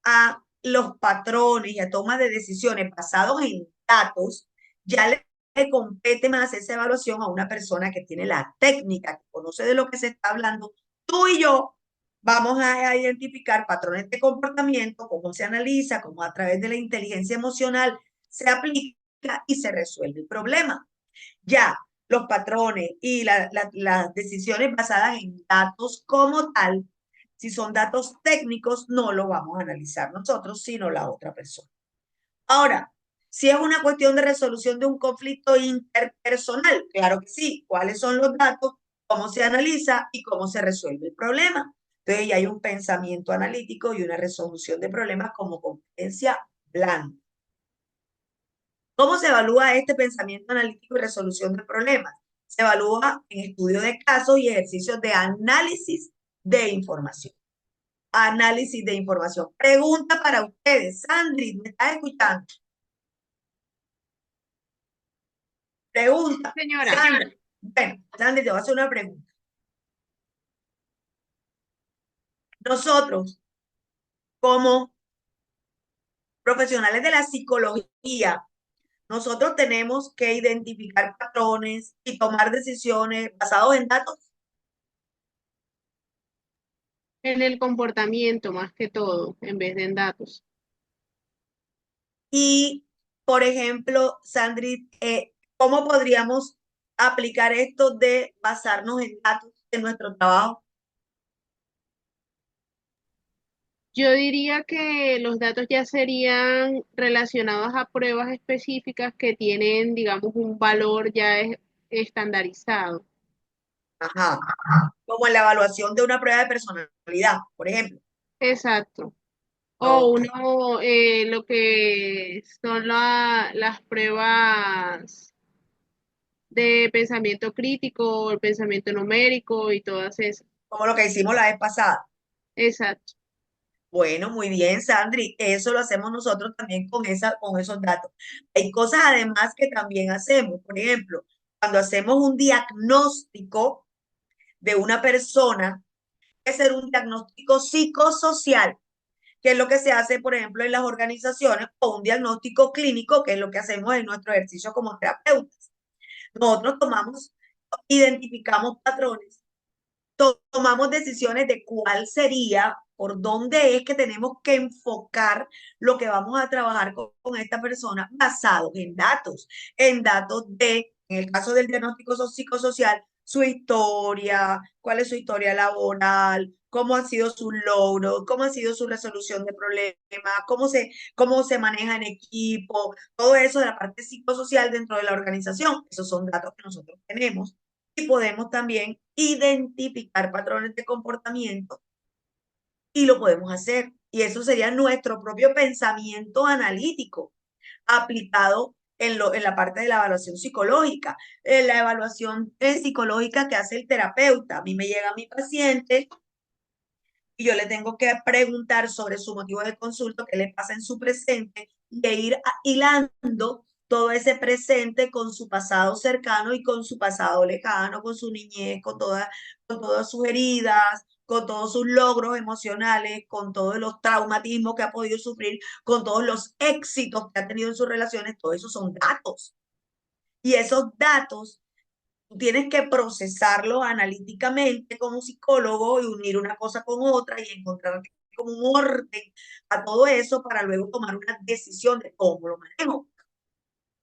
a los patrones y a toma de decisiones basados en datos, ya le compete más esa evaluación a una persona que tiene la técnica, que conoce de lo que se está hablando. Tú y yo vamos a identificar patrones de comportamiento, cómo se analiza, cómo a través de la inteligencia emocional se aplica y se resuelve el problema. Ya los patrones y las decisiones basadas en datos como tal, si son datos técnicos, no lo vamos a analizar nosotros, sino la otra persona. Ahora, si es una cuestión de resolución de un conflicto interpersonal, claro que sí. ¿Cuáles son los datos? ¿Cómo se analiza y cómo se resuelve el problema? Entonces, ya hay un pensamiento analítico y una resolución de problemas como competencia blanda. ¿Cómo se evalúa este pensamiento analítico y resolución de problemas? Se evalúa en estudio de casos y ejercicios de análisis de información. Análisis de información. Pregunta para ustedes. Sandri, ¿me estás escuchando? Pregunta. Señora, Sandri. Bueno, Sandri, te voy a hacer una pregunta. Nosotros, como profesionales de la psicología, nosotros tenemos que identificar patrones y tomar decisiones basados en datos. en el comportamiento más que todo, en vez de en datos. Y, por ejemplo, Sandri, ¿cómo podríamos aplicar esto de basarnos en datos en nuestro trabajo? Yo diría que los datos ya serían relacionados a pruebas específicas que tienen, digamos, un valor ya estandarizado. Ajá. Como en la evaluación de una prueba de personalidad, por ejemplo. Exacto. O Ok. uno, lo que son las pruebas de pensamiento crítico, el pensamiento numérico y todas esas. Como lo que hicimos la vez pasada. Exacto. Bueno, muy bien, Sandri. Eso lo hacemos nosotros también con esos datos. Hay cosas además que también hacemos. Por ejemplo, cuando hacemos un diagnóstico de una persona, puede ser un diagnóstico psicosocial, que es lo que se hace, por ejemplo, en las organizaciones, o un diagnóstico clínico, que es lo que hacemos en nuestro ejercicio como terapeutas. Nosotros identificamos patrones, tomamos decisiones de cuál sería, por dónde es que tenemos que enfocar lo que vamos a trabajar con esta persona basados en datos de, en el caso del diagnóstico psicosocial, su historia, cuál es su historia laboral, cómo han sido sus logros, cómo ha sido su resolución de problemas, cómo se maneja en equipo, todo eso de la parte psicosocial dentro de la organización. Esos son datos que nosotros tenemos y podemos también identificar patrones de comportamiento y lo podemos hacer. Y eso sería nuestro propio pensamiento analítico aplicado en la parte de la evaluación psicológica. En la evaluación psicológica que hace el terapeuta. A mí me llega mi paciente y yo le tengo que preguntar sobre su motivo de consulta, qué le pasa en su presente, y ir hilando todo ese presente con su pasado cercano y con su pasado lejano, con su niñez, con todas sus heridas, con todos sus logros emocionales, con todos los traumatismos que ha podido sufrir, con todos los éxitos que ha tenido en sus relaciones. Todo eso son datos. Y esos datos tú tienes que procesarlo analíticamente como psicólogo y unir una cosa con otra y encontrar como un orden a todo eso para luego tomar una decisión de cómo lo manejo.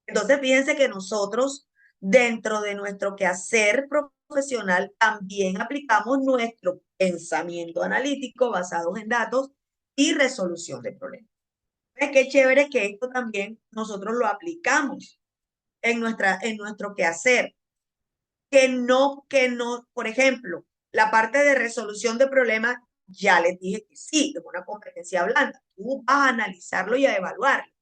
Entonces, fíjense que nosotros, dentro de nuestro quehacer profesional, también aplicamos nuestro pensamiento analítico basado en datos y resolución de problemas. Es que chévere que esto también nosotros lo aplicamos en nuestro quehacer. Que no, por ejemplo, la parte de resolución de problemas, ya les dije que sí, es una competencia blanda. Tú vas a analizarlo y a evaluarlo.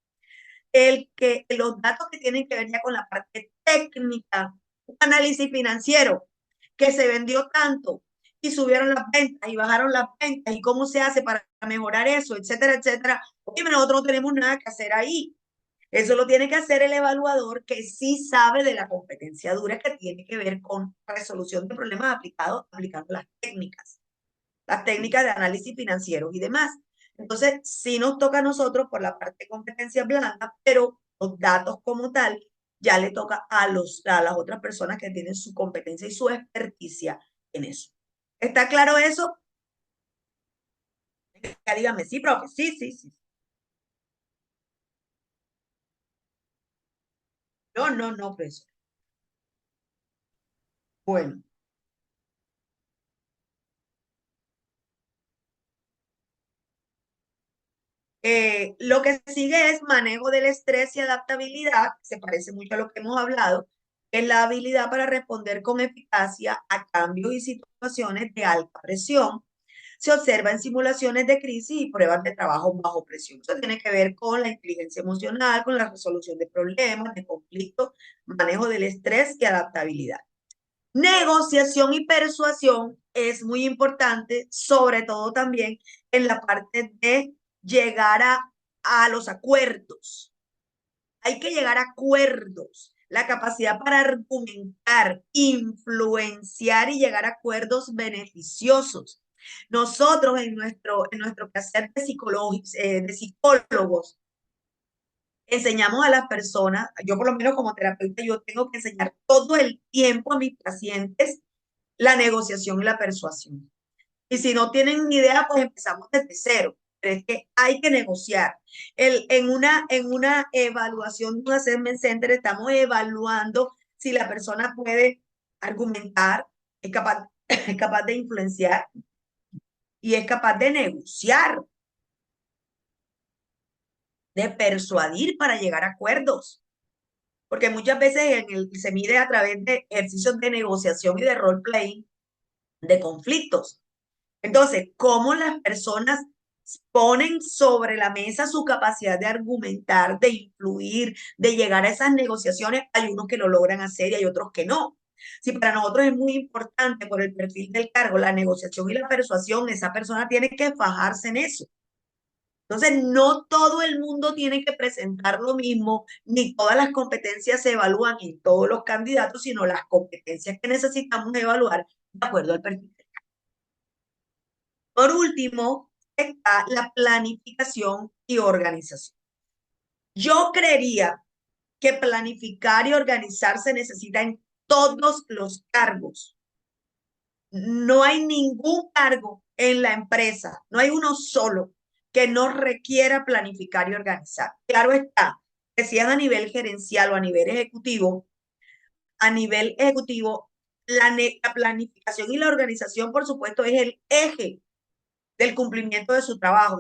Los datos que tienen que ver ya con la parte técnica, un análisis financiero, que se vendió tanto y subieron las ventas y bajaron las ventas y cómo se hace para mejorar eso, etcétera, etcétera. Oye, nosotros no tenemos nada que hacer ahí. Eso lo tiene que hacer el evaluador que sí sabe de la competencia dura que tiene que ver con resolución de problemas aplicando las técnicas de análisis financiero y demás. Entonces, sí nos toca a nosotros por la parte de competencia blanda, pero los datos como tal ya le toca a las otras personas que tienen su competencia y su experticia en eso. ¿Está claro eso? Ya dígame, sí, profe, sí, sí, sí. No, no, no, profesor. Bueno. Lo que sigue es manejo del estrés y adaptabilidad, se parece mucho a lo que hemos hablado, es la habilidad para responder con eficacia a cambios y situaciones de alta presión. Se observa en simulaciones de crisis y pruebas de trabajo bajo presión. Eso tiene que ver con la inteligencia emocional, con la resolución de problemas, de conflictos, manejo del estrés y adaptabilidad. Negociación y persuasión es muy importante, sobre todo también en la parte de llegar a los acuerdos. Hay que llegar a acuerdos, la capacidad para argumentar, influenciar y llegar a acuerdos beneficiosos. Nosotros en nuestro quehacer de psicólogos, enseñamos a las personas, yo por lo menos como terapeuta, yo tengo que enseñar todo el tiempo a mis pacientes la negociación y la persuasión. Y si no tienen ni idea, pues empezamos desde cero. Pero es que hay que negociar. En una evaluación de un assessment center estamos evaluando si la persona puede argumentar, es capaz de influenciar y es capaz de negociar, de persuadir para llegar a acuerdos. Porque muchas veces se mide a través de ejercicios de negociación y de role-playing de conflictos. Entonces, ¿cómo las personas ponen sobre la mesa su capacidad de argumentar, de influir, de llegar a esas negociaciones? Hay unos que lo logran hacer y hay otros que no. Si para nosotros es muy importante por el perfil del cargo, la negociación y la persuasión, esa persona tiene que fajarse en eso. Entonces, no todo el mundo tiene que presentar lo mismo, ni todas las competencias se evalúan en todos los candidatos, sino las competencias que necesitamos evaluar de acuerdo al perfil. Por último, está la planificación y organización. Yo creería que planificar y organizar se necesita en todos los cargos. No hay ningún cargo en la empresa, no hay uno solo que no requiera planificar y organizar. Claro está, que si es a nivel gerencial o a nivel ejecutivo, la planificación y la organización, por supuesto, es el eje del cumplimiento de su trabajo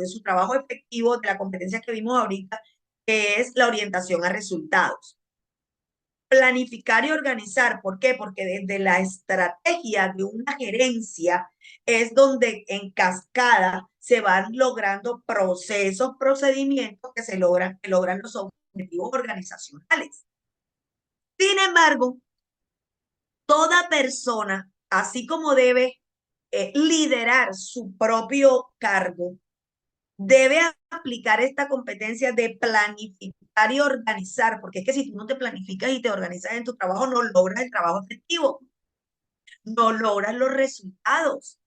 efectivo, de la competencia que vimos ahorita, que es la orientación a resultados. Planificar y organizar, ¿por qué? Porque desde la estrategia de una gerencia es donde en cascada se van logrando procesos, procedimientos que logran los objetivos organizacionales. Sin embargo, toda persona, así como debe liderar su propio cargo, debe aplicar esta competencia de planificar planificar y organizar, porque es que si tú no te planificas y te organizas en tu trabajo, no logras el trabajo efectivo, no logras los resultados.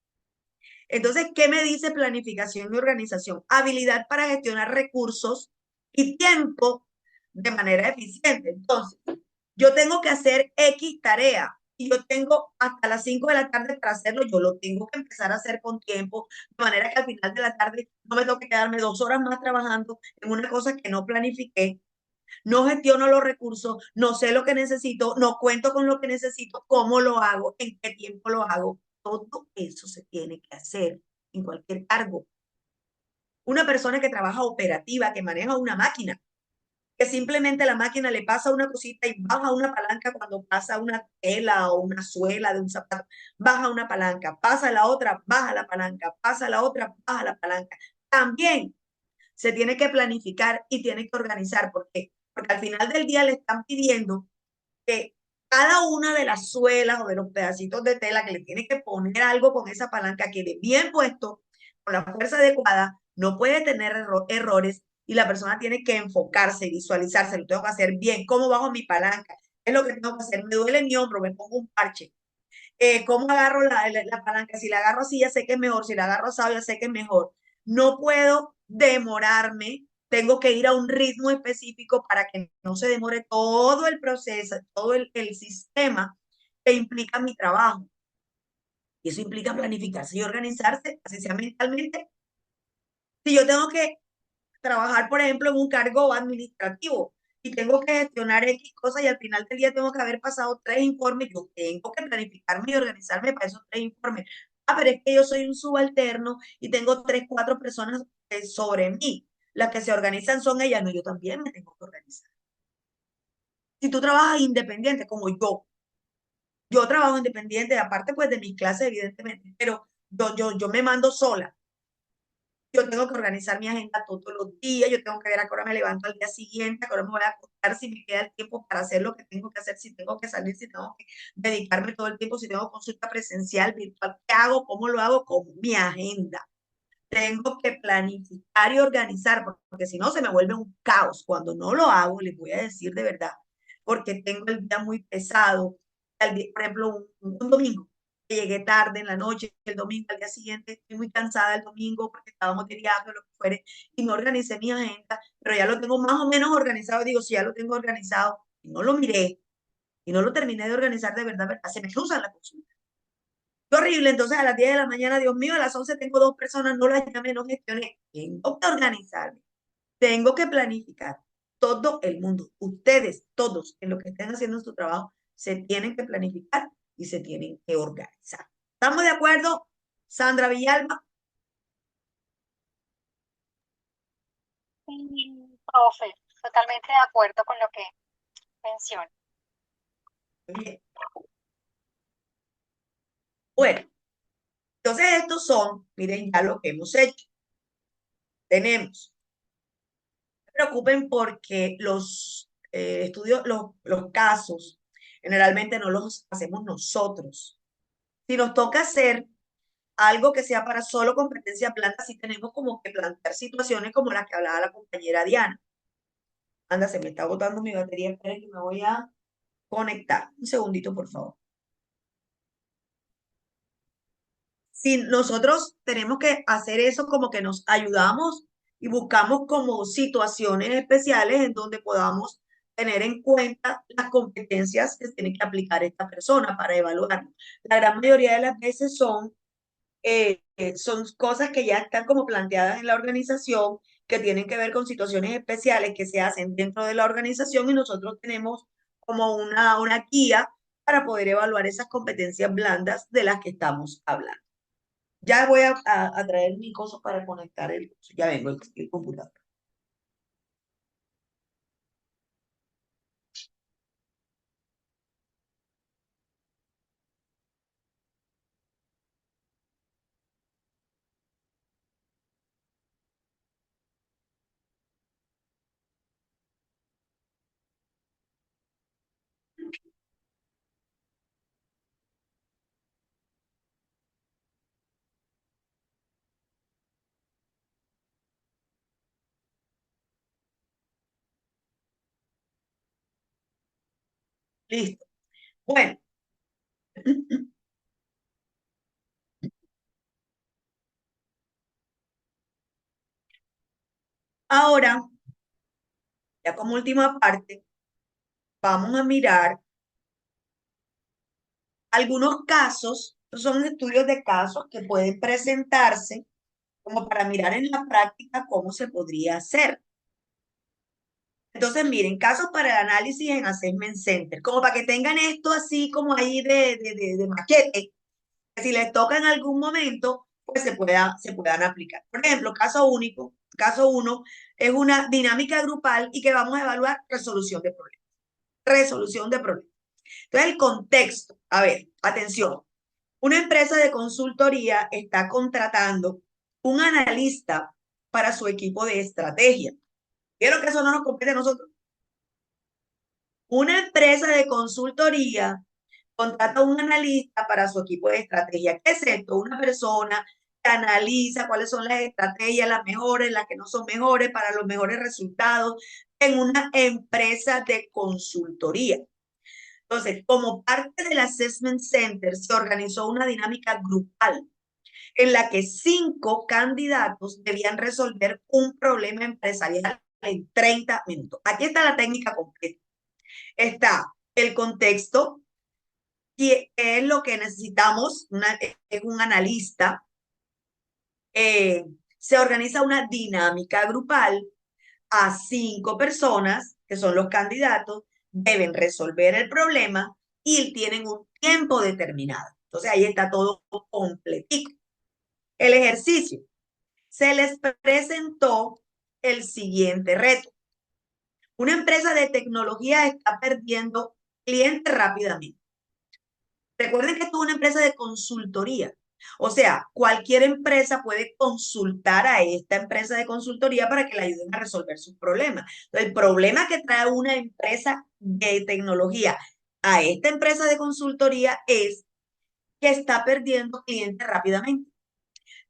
Entonces, ¿qué me dice planificación y organización? Habilidad para gestionar recursos y tiempo de manera eficiente. Entonces, yo tengo que hacer X tarea y yo tengo hasta las 5 de la tarde para hacerlo, yo lo tengo que empezar a hacer con tiempo, de manera que al final de la tarde no me toque quedarme 2 horas más trabajando en una cosa que no planifiqué, no gestiono los recursos, no sé lo que necesito, no cuento con lo que necesito, cómo lo hago, en qué tiempo lo hago. Todo eso se tiene que hacer en cualquier cargo. Una persona que trabaja operativa, que maneja una máquina, que simplemente la máquina le pasa una cosita y baja una palanca cuando pasa una tela o una suela de un zapato, baja una palanca, pasa la otra, baja la palanca, pasa la otra, baja la palanca. También se tiene que planificar y tiene que organizar. ¿Por qué? Porque al final del día le están pidiendo que cada una de las suelas o de los pedacitos de tela que le tiene que poner algo con esa palanca quede bien puesto, con la fuerza adecuada, no puede tener errores y la persona tiene que enfocarse, visualizarse, lo tengo que hacer bien, cómo bajo mi palanca, es lo que tengo que hacer, me duele mi hombro, me pongo un parche, cómo agarro la palanca, si la agarro así ya sé que es mejor, si la agarro así ya sé que es mejor, no puedo demorarme, tengo que ir a un ritmo específico para que no se demore todo el proceso, todo el sistema que implica mi trabajo. Y eso implica planificarse y organizarse, así sea mentalmente. Si yo tengo que trabajar, por ejemplo, en un cargo administrativo y tengo que gestionar X cosas y al final del día tengo que haber pasado 3 informes, yo tengo que planificarme y organizarme para esos 3 informes. Ah, pero es que yo soy un subalterno y tengo 3, 4 personas sobre mí. Las que se organizan son ellas, no, yo también me tengo que organizar. Si tú trabajas independiente como yo trabajo independiente, aparte pues de mis clases, evidentemente, pero yo me mando sola. Yo tengo que organizar mi agenda todos los días, yo tengo que ver a qué hora me levanto al día siguiente, a qué hora me voy a acostar, si me queda el tiempo para hacer lo que tengo que hacer, si tengo que salir, si tengo que dedicarme todo el tiempo, si tengo consulta presencial, virtual, ¿qué hago? ¿Cómo lo hago? Con mi agenda. Tengo que planificar y organizar, porque si no se me vuelve un caos. Cuando no lo hago, les voy a decir de verdad, porque tengo el día muy pesado. Por ejemplo, un domingo, que llegué tarde en la noche, el domingo al día siguiente, estoy muy cansada el domingo porque estábamos de viaje o lo que fuere, y no organicé mi agenda, pero ya lo tengo más o menos organizado. Digo, si ya lo tengo organizado, y no lo miré, y no lo terminé de organizar de verdad, ¿verdad? Se me cruzan las cosas. Qué horrible, entonces a las 10 de la mañana, Dios mío, a las 11 tengo 2 personas, no las llamé, no gestioné. Tengo que organizarme, tengo que planificar. Todo el mundo, ustedes, todos, en lo que estén haciendo en su trabajo, se tienen que planificar y se tienen que organizar. ¿Estamos de acuerdo, Sandra Villalba? Sí, profe, totalmente de acuerdo con lo que menciona. Bien. Bueno, entonces estos son, miren ya lo que hemos hecho. Tenemos, no se preocupen porque los estudios, los casos, generalmente no los hacemos nosotros. Si nos toca hacer algo que sea para solo competencia blanda, sí tenemos como que plantear situaciones como las que hablaba la compañera Diana. Anda, se me está agotando mi batería, esperen que me voy a conectar. Un segundito, por favor. Si nosotros tenemos que hacer eso como que nos ayudamos y buscamos como situaciones especiales en donde podamos tener en cuenta las competencias que tiene que aplicar esta persona para evaluarlo. La gran mayoría de las veces son cosas que ya están como planteadas en la organización, que tienen que ver con situaciones especiales que se hacen dentro de la organización y nosotros tenemos como una guía para poder evaluar esas competencias blandas de las que estamos hablando. Ya voy a traer mi coso para conectar el coso. Ya vengo el computador. Listo. Bueno. Ahora, ya como última parte, vamos a mirar algunos casos. Son estudios de casos que pueden presentarse como para mirar en la práctica cómo se podría hacer. Entonces, miren, casos para el análisis en Assessment Center, como para que tengan esto así como ahí de maquete, que si les toca en algún momento, pues se puedan aplicar. Por ejemplo, caso único, caso 1, es una dinámica grupal y que vamos a evaluar resolución de problemas. Resolución de problemas. Entonces, el contexto, a ver, atención, una empresa de consultoría está contratando un analista para su equipo de estrategia. ¿Vieron que eso no nos compete a nosotros? Una empresa de consultoría contrata a un analista para su equipo de estrategia. ¿Qué es esto? Una persona que analiza cuáles son las estrategias, las mejores, las que no son mejores, para los mejores resultados en una empresa de consultoría. Entonces, como parte del Assessment Center, se organizó una dinámica grupal en la que 5 candidatos debían resolver un problema empresarial en 30 minutos. Aquí está la técnica completa. Está el contexto, que es lo que necesitamos, es un analista. Se organiza una dinámica grupal a 5 personas, que son los candidatos, deben resolver el problema y tienen un tiempo determinado. Entonces ahí está todo completico. El ejercicio. Se les presentó el siguiente reto. Una empresa de tecnología está perdiendo clientes rápidamente. Recuerden que esto es una empresa de consultoría. O sea, cualquier empresa puede consultar a esta empresa de consultoría para que le ayuden a resolver sus problemas. Entonces, el problema que trae una empresa de tecnología a esta empresa de consultoría es que está perdiendo clientes rápidamente.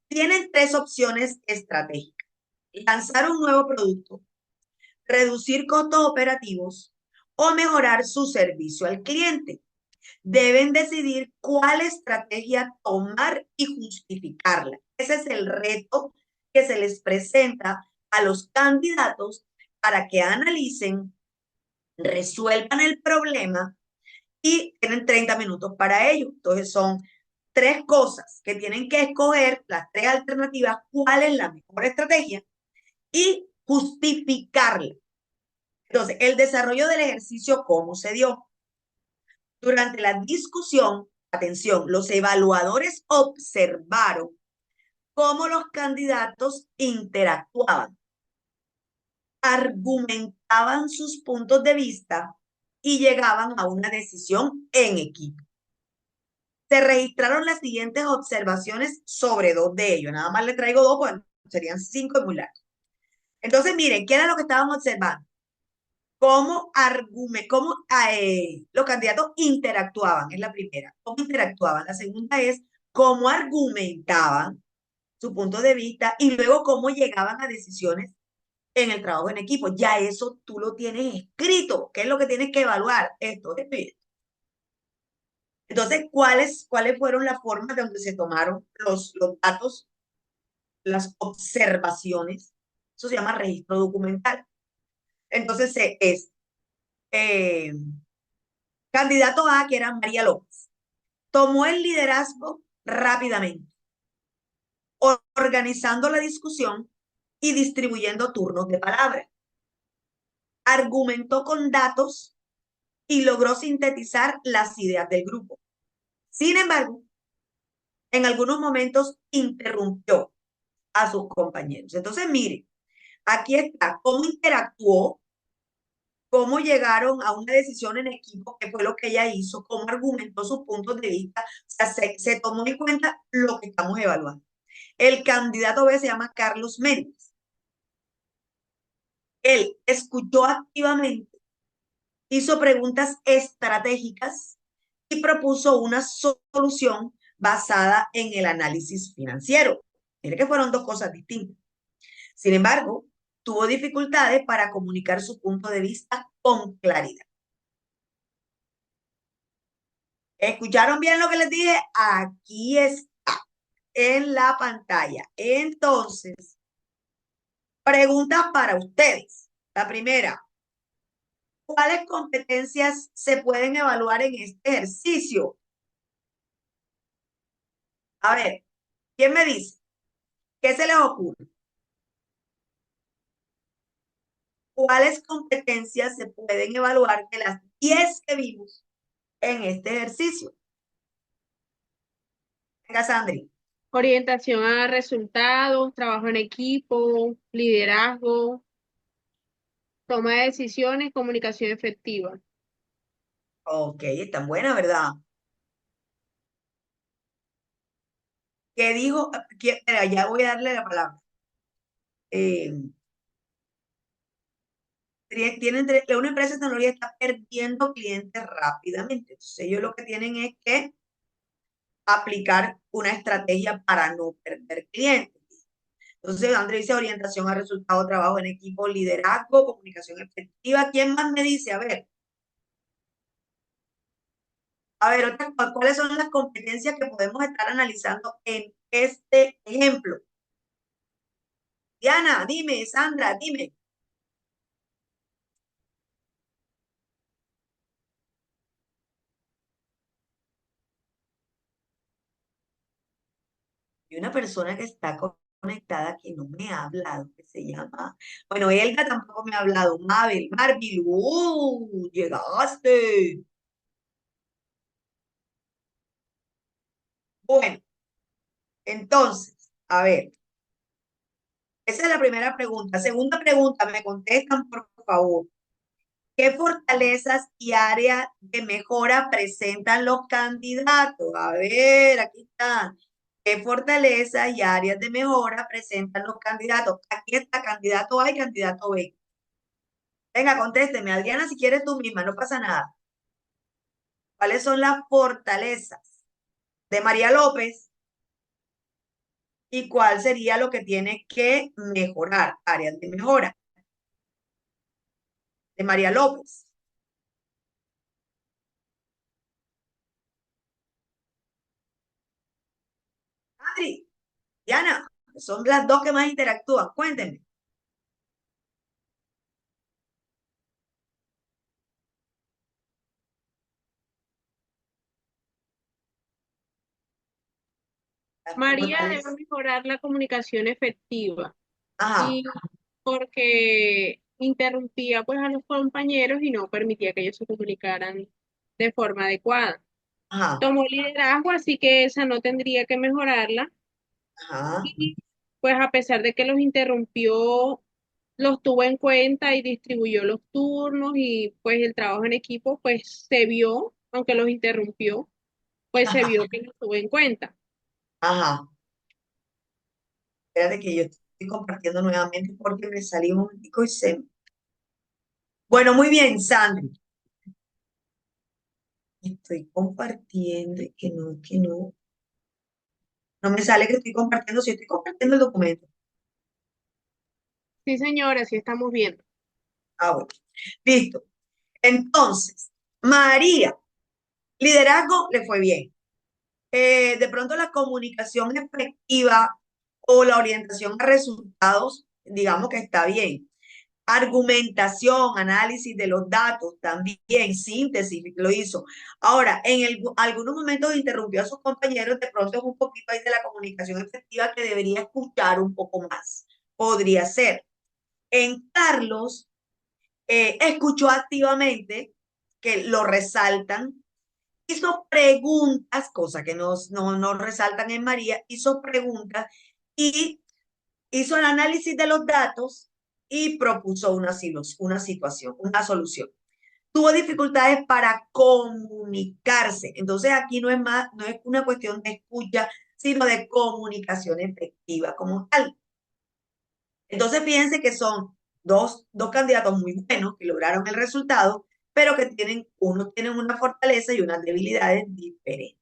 Tienen 3 opciones estratégicas: lanzar un nuevo producto, reducir costos operativos o mejorar su servicio al cliente. Deben decidir cuál estrategia tomar y justificarla. Ese es el reto que se les presenta a los candidatos para que analicen, resuelvan el problema y tienen 30 minutos para ello. Entonces son 3 cosas que tienen que escoger, las 3 alternativas, cuál es la mejor estrategia y justificarla. Entonces, el desarrollo del ejercicio, ¿cómo se dio? Durante la discusión, atención, los evaluadores observaron cómo los candidatos interactuaban, argumentaban sus puntos de vista y llegaban a una decisión en equipo. Se registraron las siguientes observaciones sobre 2 de ellos. Nada más le traigo 2, pues serían 5 y muy largos. Entonces, miren, ¿qué era lo que estaban observando? Cómo los candidatos interactuaban, es la primera. ¿Cómo interactuaban? La segunda es cómo argumentaban su punto de vista y luego cómo llegaban a decisiones en el trabajo en equipo. Ya eso tú lo tienes escrito. ¿Qué es lo que tienes que evaluar? Esto. Entonces, ¿cuáles fueron las formas de donde se tomaron los datos, las observaciones? Eso se llama registro documental. Entonces, candidato A, que era María López, tomó el liderazgo rápidamente, organizando la discusión y distribuyendo turnos de palabra. Argumentó con datos y logró sintetizar las ideas del grupo. Sin embargo, en algunos momentos interrumpió a sus compañeros. Entonces, mire, aquí está cómo interactuó, cómo llegaron a una decisión en equipo, que fue lo que ella hizo, cómo argumentó sus puntos de vista, o sea, se tomó en cuenta lo que estamos evaluando. El candidato B se llama Carlos Méndez. Él escuchó activamente, hizo preguntas estratégicas y propuso una solución basada en el análisis financiero. Mire que fueron 2 cosas distintas. Sin embargo, tuvo dificultades para comunicar su punto de vista con claridad. ¿Escucharon bien lo que les dije? Aquí está, en la pantalla. Entonces, preguntas para ustedes. La primera, ¿cuáles competencias se pueden evaluar en este ejercicio? A ver, ¿quién me dice? ¿Qué se les ocurre? ¿Cuáles competencias se pueden evaluar de las 10 que vimos en este ejercicio? Venga, Sandri. Orientación a resultados, trabajo en equipo, liderazgo, toma de decisiones, comunicación efectiva. Ok, están buenas, ¿verdad? ¿Qué dijo? Espera, ya voy a darle la palabra. Eh, una empresa de tecnología está perdiendo clientes rápidamente. Entonces, ellos lo que tienen es que aplicar una estrategia para no perder clientes. Entonces, André dice orientación a resultados, trabajo en equipo, liderazgo, comunicación efectiva. ¿Quién más me dice? A ver, ¿cuáles son las competencias que podemos estar analizando en este ejemplo? Diana, dime, Sandra, dime. Y una persona que está conectada que no me ha hablado, que se llama, bueno, Elga tampoco me ha hablado, Marvil, llegaste. Bueno, entonces, a ver, esa es la primera pregunta. Segunda pregunta, me contestan, por favor. ¿Qué fortalezas y áreas de mejora presentan los candidatos? A ver, aquí están. ¿Qué fortalezas y áreas de mejora presentan los candidatos? Aquí está candidato A y candidato B. Venga, contésteme, Adriana, si quieres tú misma, no pasa nada. ¿Cuáles son las fortalezas de María López? ¿Y cuál sería lo que tiene que mejorar? Áreas de mejora de María López. Adri, Diana, son las dos que más interactúan. Cuéntenme. Las María debe fortalezas. mejorar la comunicación efectiva Ajá, y porque interrumpía pues a los compañeros y no permitía que ellos se comunicaran de forma adecuada. ajá, Tomó liderazgo, así que esa no tendría que mejorarla. ajá, Y pues a pesar de que los interrumpió, los tuvo en cuenta y distribuyó los turnos y pues el trabajo en equipo pues se vio, aunque los interrumpió, pues se vio que los tuvo en cuenta. ajá. Espérate que yo estoy compartiendo nuevamente porque me salí un momentico y se... Bueno, muy bien, Sandri. Estoy compartiendo y que no. No me sale que estoy compartiendo, si estoy compartiendo el documento. Sí, señora, sí estamos viendo. Ah, bueno. Listo. Entonces, María, liderazgo le fue bien. De pronto la comunicación efectiva o la orientación a resultados, digamos que está bien. Argumentación, análisis de los datos, también síntesis, lo hizo. Ahora, algunos momentos interrumpió a sus compañeros, de pronto es un poquito ahí de la comunicación efectiva que debería escuchar un poco más. Podría ser. En Carlos, escuchó activamente, que lo resaltan, hizo preguntas, cosa que no resaltan en María, hizo preguntas y hizo el análisis de los datos y propuso una situación, una solución. Tuvo dificultades para comunicarse. Entonces aquí no es más, no es una cuestión de escucha, sino de comunicación efectiva como tal. Entonces fíjense que son dos candidatos muy buenos que lograron el resultado, pero que unos tienen una fortaleza y unas debilidades diferentes.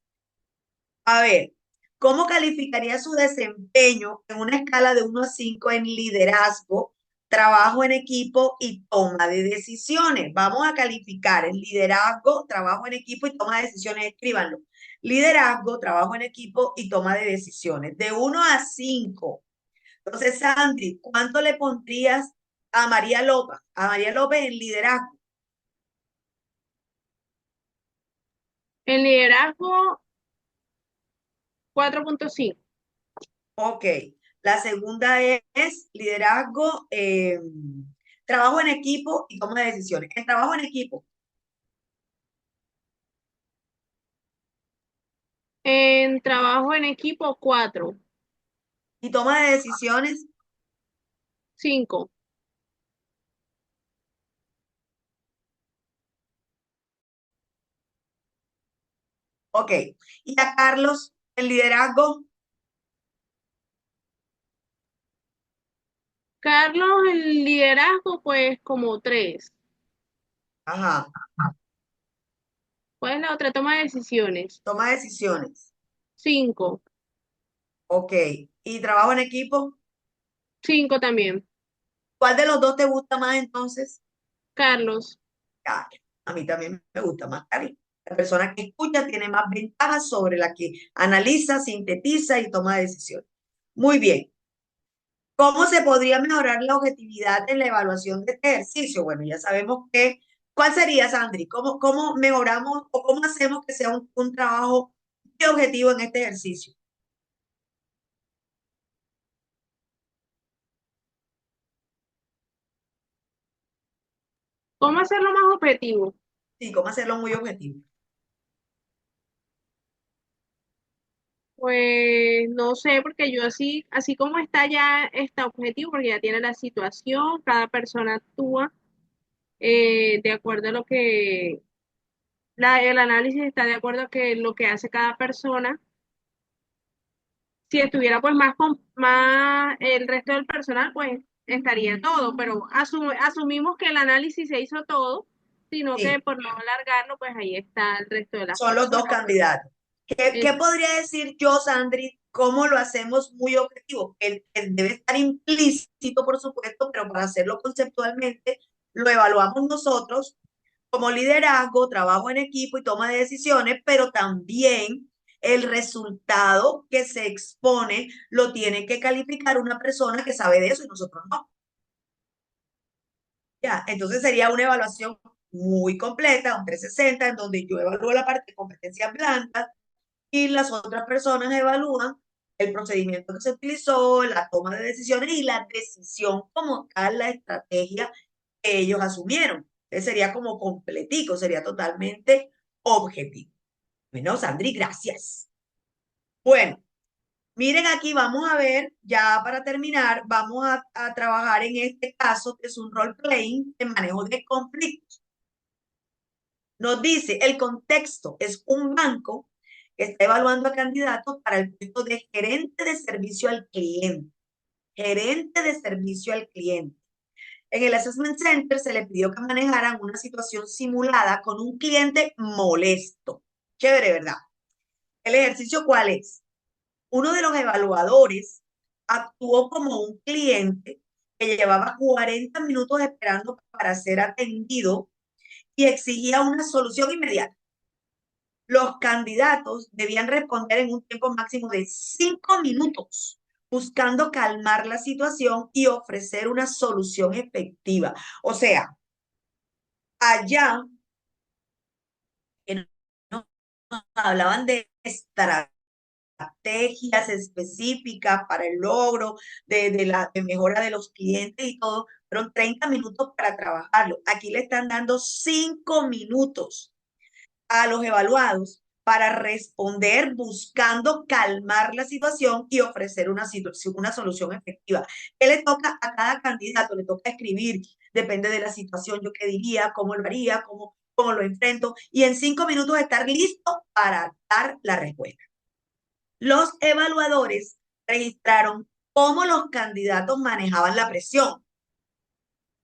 A ver, ¿cómo calificaría su desempeño en una escala de 1 a 5 en liderazgo trabajo en equipo y toma de decisiones. Vamos a calificar el liderazgo, trabajo en equipo y toma de decisiones. Escríbanlo. Liderazgo, trabajo en equipo y toma de decisiones. De 1 a 5. Entonces, Sandri, ¿cuánto le pondrías a María López? A María López en liderazgo. En liderazgo, 4.5. Ok. La segunda es liderazgo, trabajo en equipo y toma de decisiones. El trabajo en equipo. En trabajo en equipo, 4. Y toma de decisiones. 5. Ok. Y a Carlos, el liderazgo. Carlos, el liderazgo, pues como 3. Ajá. ¿Cuál es la otra? Toma de decisiones. Toma decisiones. 5. Ok. Y trabajo en equipo. 5 también. ¿Cuál de los dos te gusta más entonces? Carlos. Carlos. A mí también me gusta más Carlos. La persona que escucha tiene más ventajas sobre la que analiza, sintetiza y toma decisiones. Muy bien. ¿Cómo se podría mejorar la objetividad en la evaluación de este ejercicio? Bueno, ya sabemos que, ¿cuál sería, Sandri? ¿Cómo mejoramos o cómo hacemos que sea un trabajo muy objetivo en este ejercicio? ¿Cómo hacerlo más objetivo? Sí, ¿cómo hacerlo muy objetivo? Pues no sé, porque yo así como está ya está objetivo, porque ya tiene la situación, cada persona actúa de acuerdo a lo que, el análisis está de acuerdo a que lo que hace cada persona. Si estuviera pues más el resto del personal, pues estaría todo, pero asumimos que el análisis se hizo todo, sino que Sí, por no alargarlo, pues ahí está el resto de las son los dos personas. candidatos. ¿Qué Es- podría decir yo, Sandri? ¿Cómo lo hacemos muy objetivo? El debe estar implícito, por supuesto, pero para hacerlo conceptualmente, lo evaluamos nosotros como liderazgo, trabajo en equipo y toma de decisiones, pero también el resultado que se expone lo tiene que calificar una persona que sabe de eso y nosotros no. Ya, entonces sería una evaluación muy completa, un 360, en donde yo evalúo la parte de competencias blandas y las otras personas evalúan el procedimiento que se utilizó, la toma de decisiones y la decisión como tal, la estrategia que ellos asumieron. Entonces sería como completico, sería totalmente objetivo. Bueno, Sandri, gracias. Bueno, miren aquí, vamos a ver, ya para terminar, vamos a trabajar en este caso, que es un role playing de manejo de conflictos. Nos dice, el contexto es un banco que está evaluando a candidatos para el puesto de gerente de servicio al cliente. Gerente de servicio al cliente. En el Assessment Center se le pidió que manejaran una situación simulada con un cliente molesto. Chévere, ¿verdad? ¿El ejercicio cuál es? Uno de los evaluadores actuó como un cliente que llevaba 40 minutos esperando para ser atendido y exigía una solución inmediata. Los candidatos debían responder en un tiempo máximo de 5 minutos, buscando calmar la situación y ofrecer una solución efectiva. O sea, allá que no hablaban de estrategias específicas para el logro de mejora de los clientes y todo, fueron 30 minutos para trabajarlo. Aquí le están dando 5 minutos a los evaluados para responder buscando calmar la situación y ofrecer una solución efectiva. ¿Qué le toca a cada candidato? Le toca escribir, depende de la situación, yo qué diría, cómo lo haría, cómo lo enfrento, y en 5 minutos estar listo para dar la respuesta. Los evaluadores registraron cómo los candidatos manejaban la presión,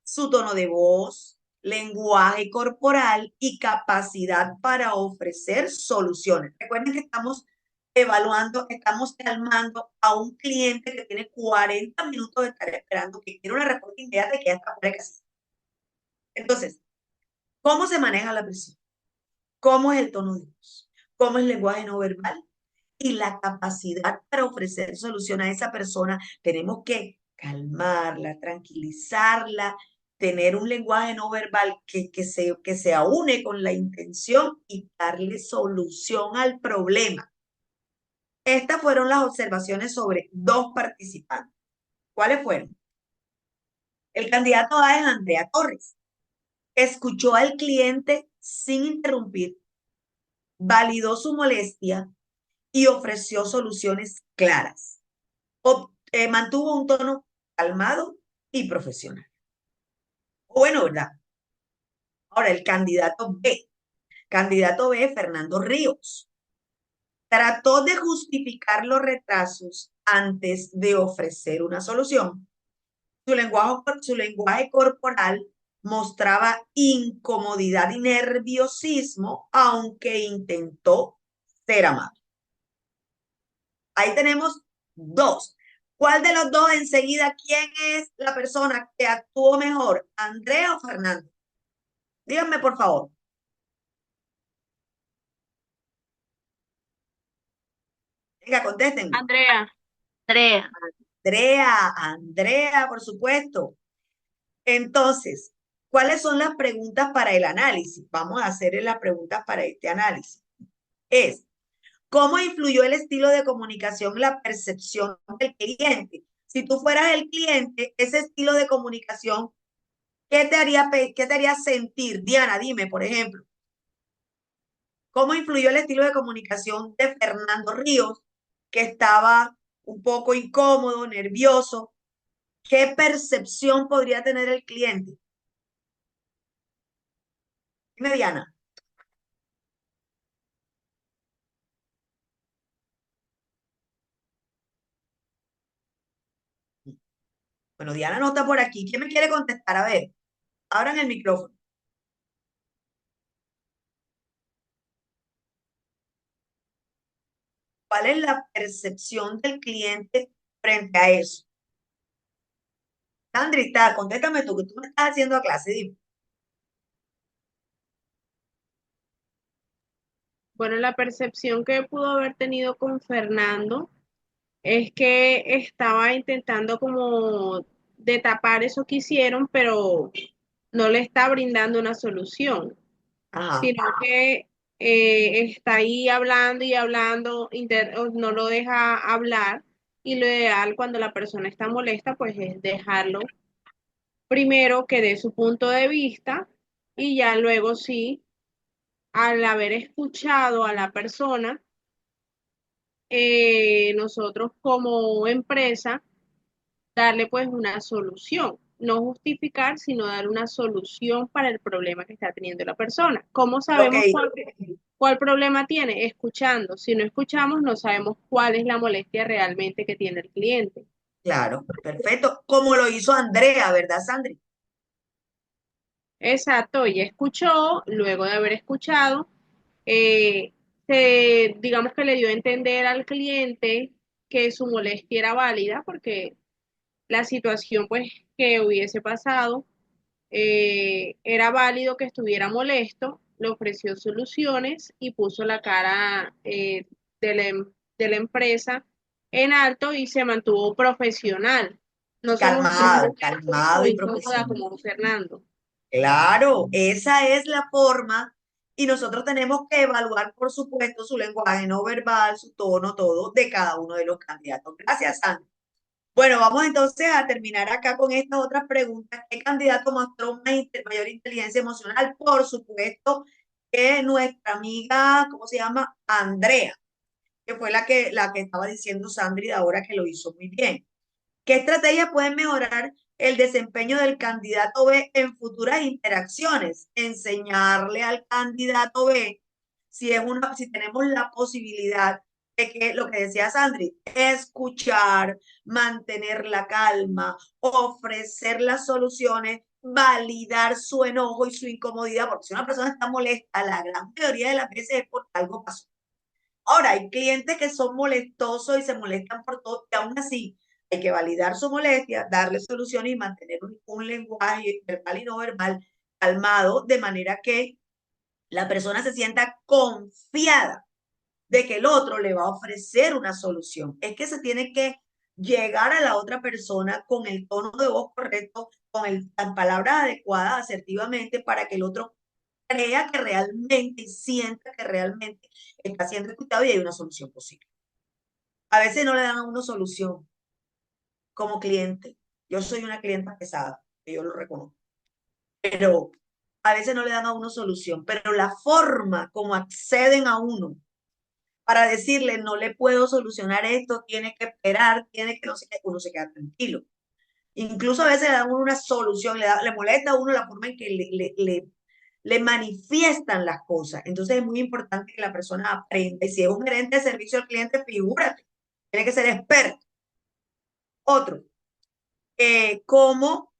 su tono de voz, lenguaje corporal y capacidad para ofrecer soluciones. Recuerden que estamos evaluando, estamos calmando a un cliente que tiene 40 minutos de estar esperando, que quiere una respuesta inmediata y que ya está fuera de casa. Entonces, ¿cómo se maneja la presión? ¿Cómo es el tono de voz? ¿Cómo es el lenguaje no verbal? Y la capacidad para ofrecer solución a esa persona, tenemos que calmarla, tranquilizarla, tener un lenguaje no verbal que se aúne con la intención y darle solución al problema. Estas fueron las observaciones sobre dos participantes. ¿Cuáles fueron? El candidato A es Andrea Torres. Escuchó al cliente sin interrumpir, validó su molestia y ofreció soluciones claras. Mantuvo un tono calmado y profesional. Bueno, ¿verdad? Ahora, el candidato B, Fernando Ríos, trató de justificar los retrasos antes de ofrecer una solución. Su lenguaje corporal mostraba incomodidad y nerviosismo, aunque intentó ser amable. Ahí tenemos dos. ¿Cuál de los dos enseguida, quién es la persona que actuó mejor, Andrea o Fernando? Díganme, por favor. Venga, contesten. Andrea, Andrea. Andrea, por supuesto. Entonces, ¿cuáles son las preguntas para el análisis? Vamos a hacer las preguntas para este análisis. ¿Cómo influyó el estilo de comunicación en la percepción del cliente? Si tú fueras el cliente, ese estilo de comunicación, ¿qué te haría sentir? Diana, dime, por ejemplo, ¿cómo influyó el estilo de comunicación de Fernando Ríos, que estaba un poco incómodo, nervioso? ¿Qué percepción podría tener el cliente? Dime, Diana. Bueno, Diana no está por aquí. ¿Quién me quiere contestar? A ver, abran el micrófono. ¿Cuál es la percepción del cliente frente a eso? Sandrita, contéstame tú, que tú me estás haciendo a clase. Dime. bueno, la percepción que pudo haber tenido con Fernando es que estaba intentando como de tapar eso que hicieron, pero no le está brindando una solución, Ajá. sino que está ahí hablando y hablando, no lo deja hablar, y lo ideal cuando la persona está molesta, pues es dejarlo primero que dé su punto de vista y ya luego sí, al haber escuchado a la persona, nosotros como empresa, darle pues una solución, no justificar, sino dar una solución para el problema que está teniendo la persona. ¿Cómo Ok, sabemos cuál problema tiene? Escuchando. Si no escuchamos, no sabemos cuál es la molestia realmente que tiene el cliente. claro, perfecto. Como lo hizo Andrea, ¿verdad, Sandri? Exacto, ella escuchó, luego de haber escuchado, digamos que le dio a entender al cliente que su molestia era válida porque la situación pues que hubiese pasado era válido que estuviera molesto, le ofreció soluciones y puso la cara de la empresa en alto y se mantuvo profesional. No se mostró molesto Calmado o y incómoda profesional. como Fernando. Claro, esa es la forma y nosotros tenemos que evaluar, por supuesto, su lenguaje no verbal, su tono, todo de cada uno de los candidatos. Gracias, Sandra. Bueno, vamos entonces a terminar acá con estas otras preguntas. ¿Qué candidato mostró mayor inteligencia emocional? Por supuesto que nuestra amiga, ¿cómo se llama? Andrea, que fue la que estaba diciendo Sandri de ahora que lo hizo muy bien. ¿Qué estrategias pueden mejorar el desempeño del candidato B en futuras interacciones? Enseñarle al candidato B si tenemos la posibilidad de que lo que decía Sandri, escuchar, mantener la calma, ofrecer las soluciones, validar su enojo y su incomodidad, porque si una persona está molesta, la gran mayoría de las veces es porque algo pasó. Ahora, hay clientes que son molestosos y se molestan por todo, y aún así hay que validar su molestia, darle soluciones y mantener un lenguaje verbal y no verbal calmado, de manera que la persona se sienta confiada de que el otro le va a ofrecer una solución. Es que se tiene que llegar a la otra persona con el tono de voz correcto, con las palabras adecuadas, asertivamente, para que el otro crea que realmente, sienta que realmente está siendo escuchado y hay una solución posible. A veces no le dan a uno solución como cliente. Yo soy una clienta pesada, que yo lo reconozco, pero a veces no le dan a uno solución, pero la forma como acceden a uno para decirle no le puedo solucionar esto, tiene que esperar, tiene que no sé qué, uno se queda tranquilo. Incluso a veces le dan a uno una solución, le molesta a uno la forma en que le manifiestan las cosas. Entonces es muy importante que la persona aprenda. Y si es un gerente de servicio al cliente, figúrate, tiene que ser experto. Otro, cómo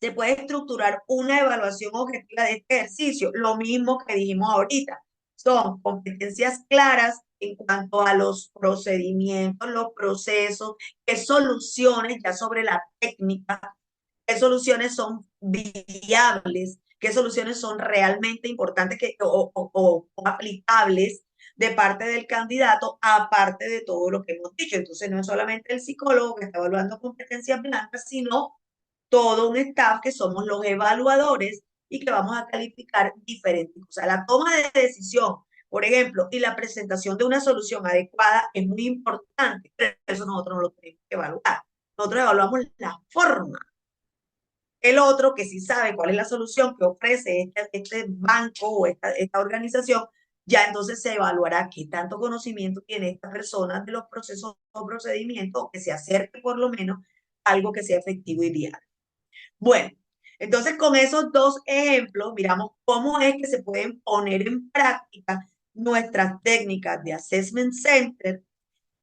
se puede estructurar una evaluación objetiva de este ejercicio. Lo mismo que dijimos ahorita. Son competencias claras en cuanto a los procedimientos, los procesos, qué soluciones ya sobre la técnica, qué soluciones son viables, qué soluciones son realmente importantes o aplicables de parte del candidato, aparte de todo lo que hemos dicho. Entonces, no es solamente el psicólogo que está evaluando competencias blancas, sino todo un staff que somos los evaluadores y que vamos a calificar diferentes cosas. La toma de decisión, por ejemplo, y la presentación de una solución adecuada es muy importante, pero eso nosotros no lo tenemos que evaluar. Nosotros evaluamos la forma. El otro que sí sabe cuál es la solución que ofrece este banco o esta organización, ya entonces se evaluará qué tanto conocimiento tiene esta persona de los procesos o procedimientos, o que se acerque por lo menos a algo que sea efectivo y viable. Bueno, entonces con esos dos ejemplos, miramos cómo es que se pueden poner en práctica nuestras técnicas de Assessment Center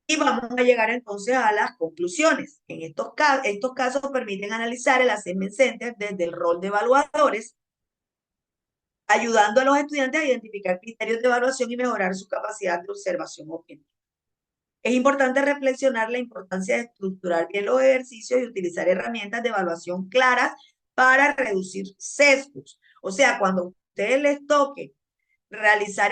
y vamos a llegar entonces a las conclusiones. En estos casos permiten analizar el Assessment Center desde el rol de evaluadores, ayudando a los estudiantes a identificar criterios de evaluación y mejorar su capacidad de observación objetiva. Es importante reflexionar la importancia de estructurar bien los ejercicios y utilizar herramientas de evaluación claras para reducir sesgos. O sea, cuando a ustedes les toque realizar,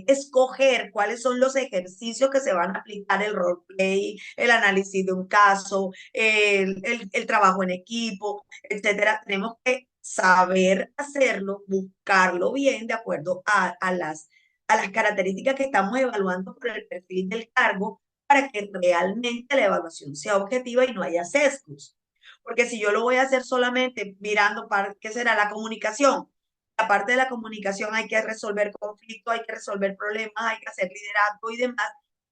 escoger cuáles son los ejercicios que se van a aplicar, el roleplay, el análisis de un caso, el trabajo en equipo, etcétera, tenemos que saber hacerlo, buscarlo bien de acuerdo a las características que estamos evaluando por el perfil del cargo para que realmente la evaluación sea objetiva y no haya sesgos. Porque si yo lo voy a hacer solamente mirando para qué será la comunicación, aparte de la comunicación hay que resolver conflictos, hay que resolver problemas, hay que hacer liderazgo y demás,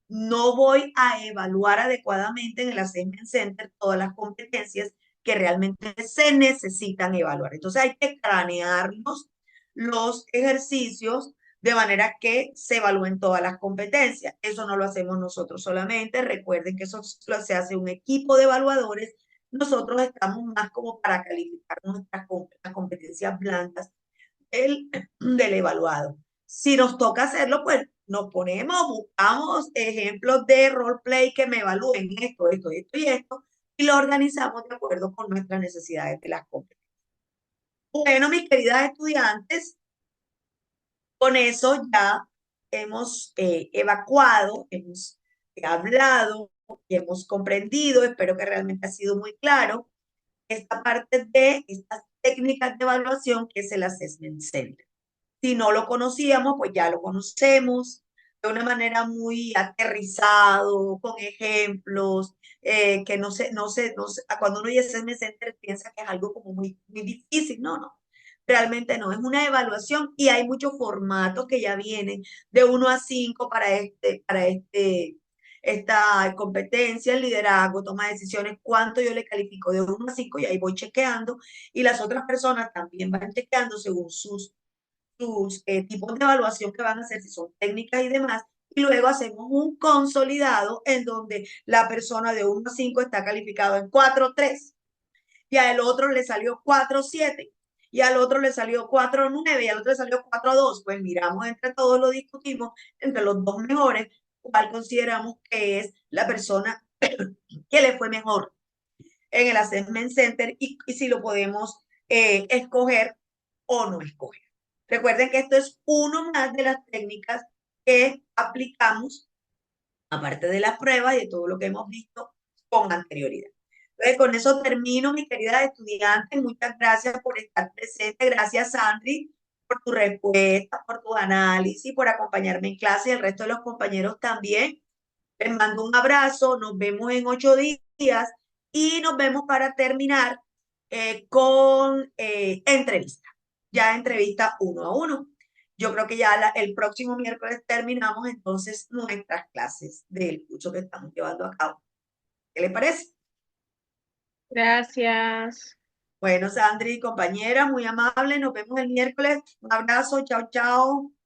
no voy a evaluar adecuadamente en el Assessment Center todas las competencias que realmente se necesitan evaluar. Entonces hay que cranearnos los ejercicios de manera que se evalúen todas las competencias. Eso no lo hacemos nosotros solamente. Recuerden que eso se hace un equipo de evaluadores. Nosotros estamos más como para calificar nuestras competencias blancas del evaluado. Si nos toca hacerlo, pues nos ponemos, buscamos ejemplos de roleplay que me evalúen esto y esto, y lo organizamos de acuerdo con nuestras necesidades de las competencias. Bueno, mis queridas estudiantes, con eso ya hemos evacuado, hemos hablado y hemos comprendido, espero que realmente ha sido muy claro, esta parte de estas técnicas de evaluación que es el Assessment Center. Si no lo conocíamos, pues ya lo conocemos de una manera muy aterrizado, con ejemplos, que cuando uno oye Assessment Center piensa que es algo como muy difícil. No, no, realmente no, es una evaluación y hay muchos formatos que ya vienen de 1 a 5 esta competencia, el liderazgo, toma de decisiones, cuánto yo le califico de 1 a 5 y ahí voy chequeando y las otras personas también van chequeando según sus tipos de evaluación que van a hacer, si son técnicas y demás, y luego hacemos un consolidado en donde la persona de 1 a 5 está calificado en 4,3 y al otro le salió 4,7 y al otro le salió 4.9 y al otro le salió 4.2, pues miramos entre todos, lo discutimos entre los dos mejores, cuál consideramos que es la persona que le fue mejor en el Assessment Center y si lo podemos escoger o no escoger. Recuerden que esto es uno más de las técnicas que aplicamos, aparte de las pruebas y de todo lo que hemos visto con anterioridad. Entonces, con eso termino, mis queridas estudiantes. Muchas gracias por estar presente. Gracias, Sandri, por tu respuesta, por tu análisis, por acompañarme en clase y el resto de los compañeros también. Les mando un abrazo. Nos vemos en 8 días y nos vemos para terminar con entrevista. Ya entrevista 1 a 1. Yo creo que ya el próximo miércoles terminamos entonces nuestras clases del curso que estamos llevando a cabo. ¿Qué le parece? Gracias. Bueno, Sandri, compañera, muy amable. Nos vemos el miércoles. Un abrazo. Chao, chao.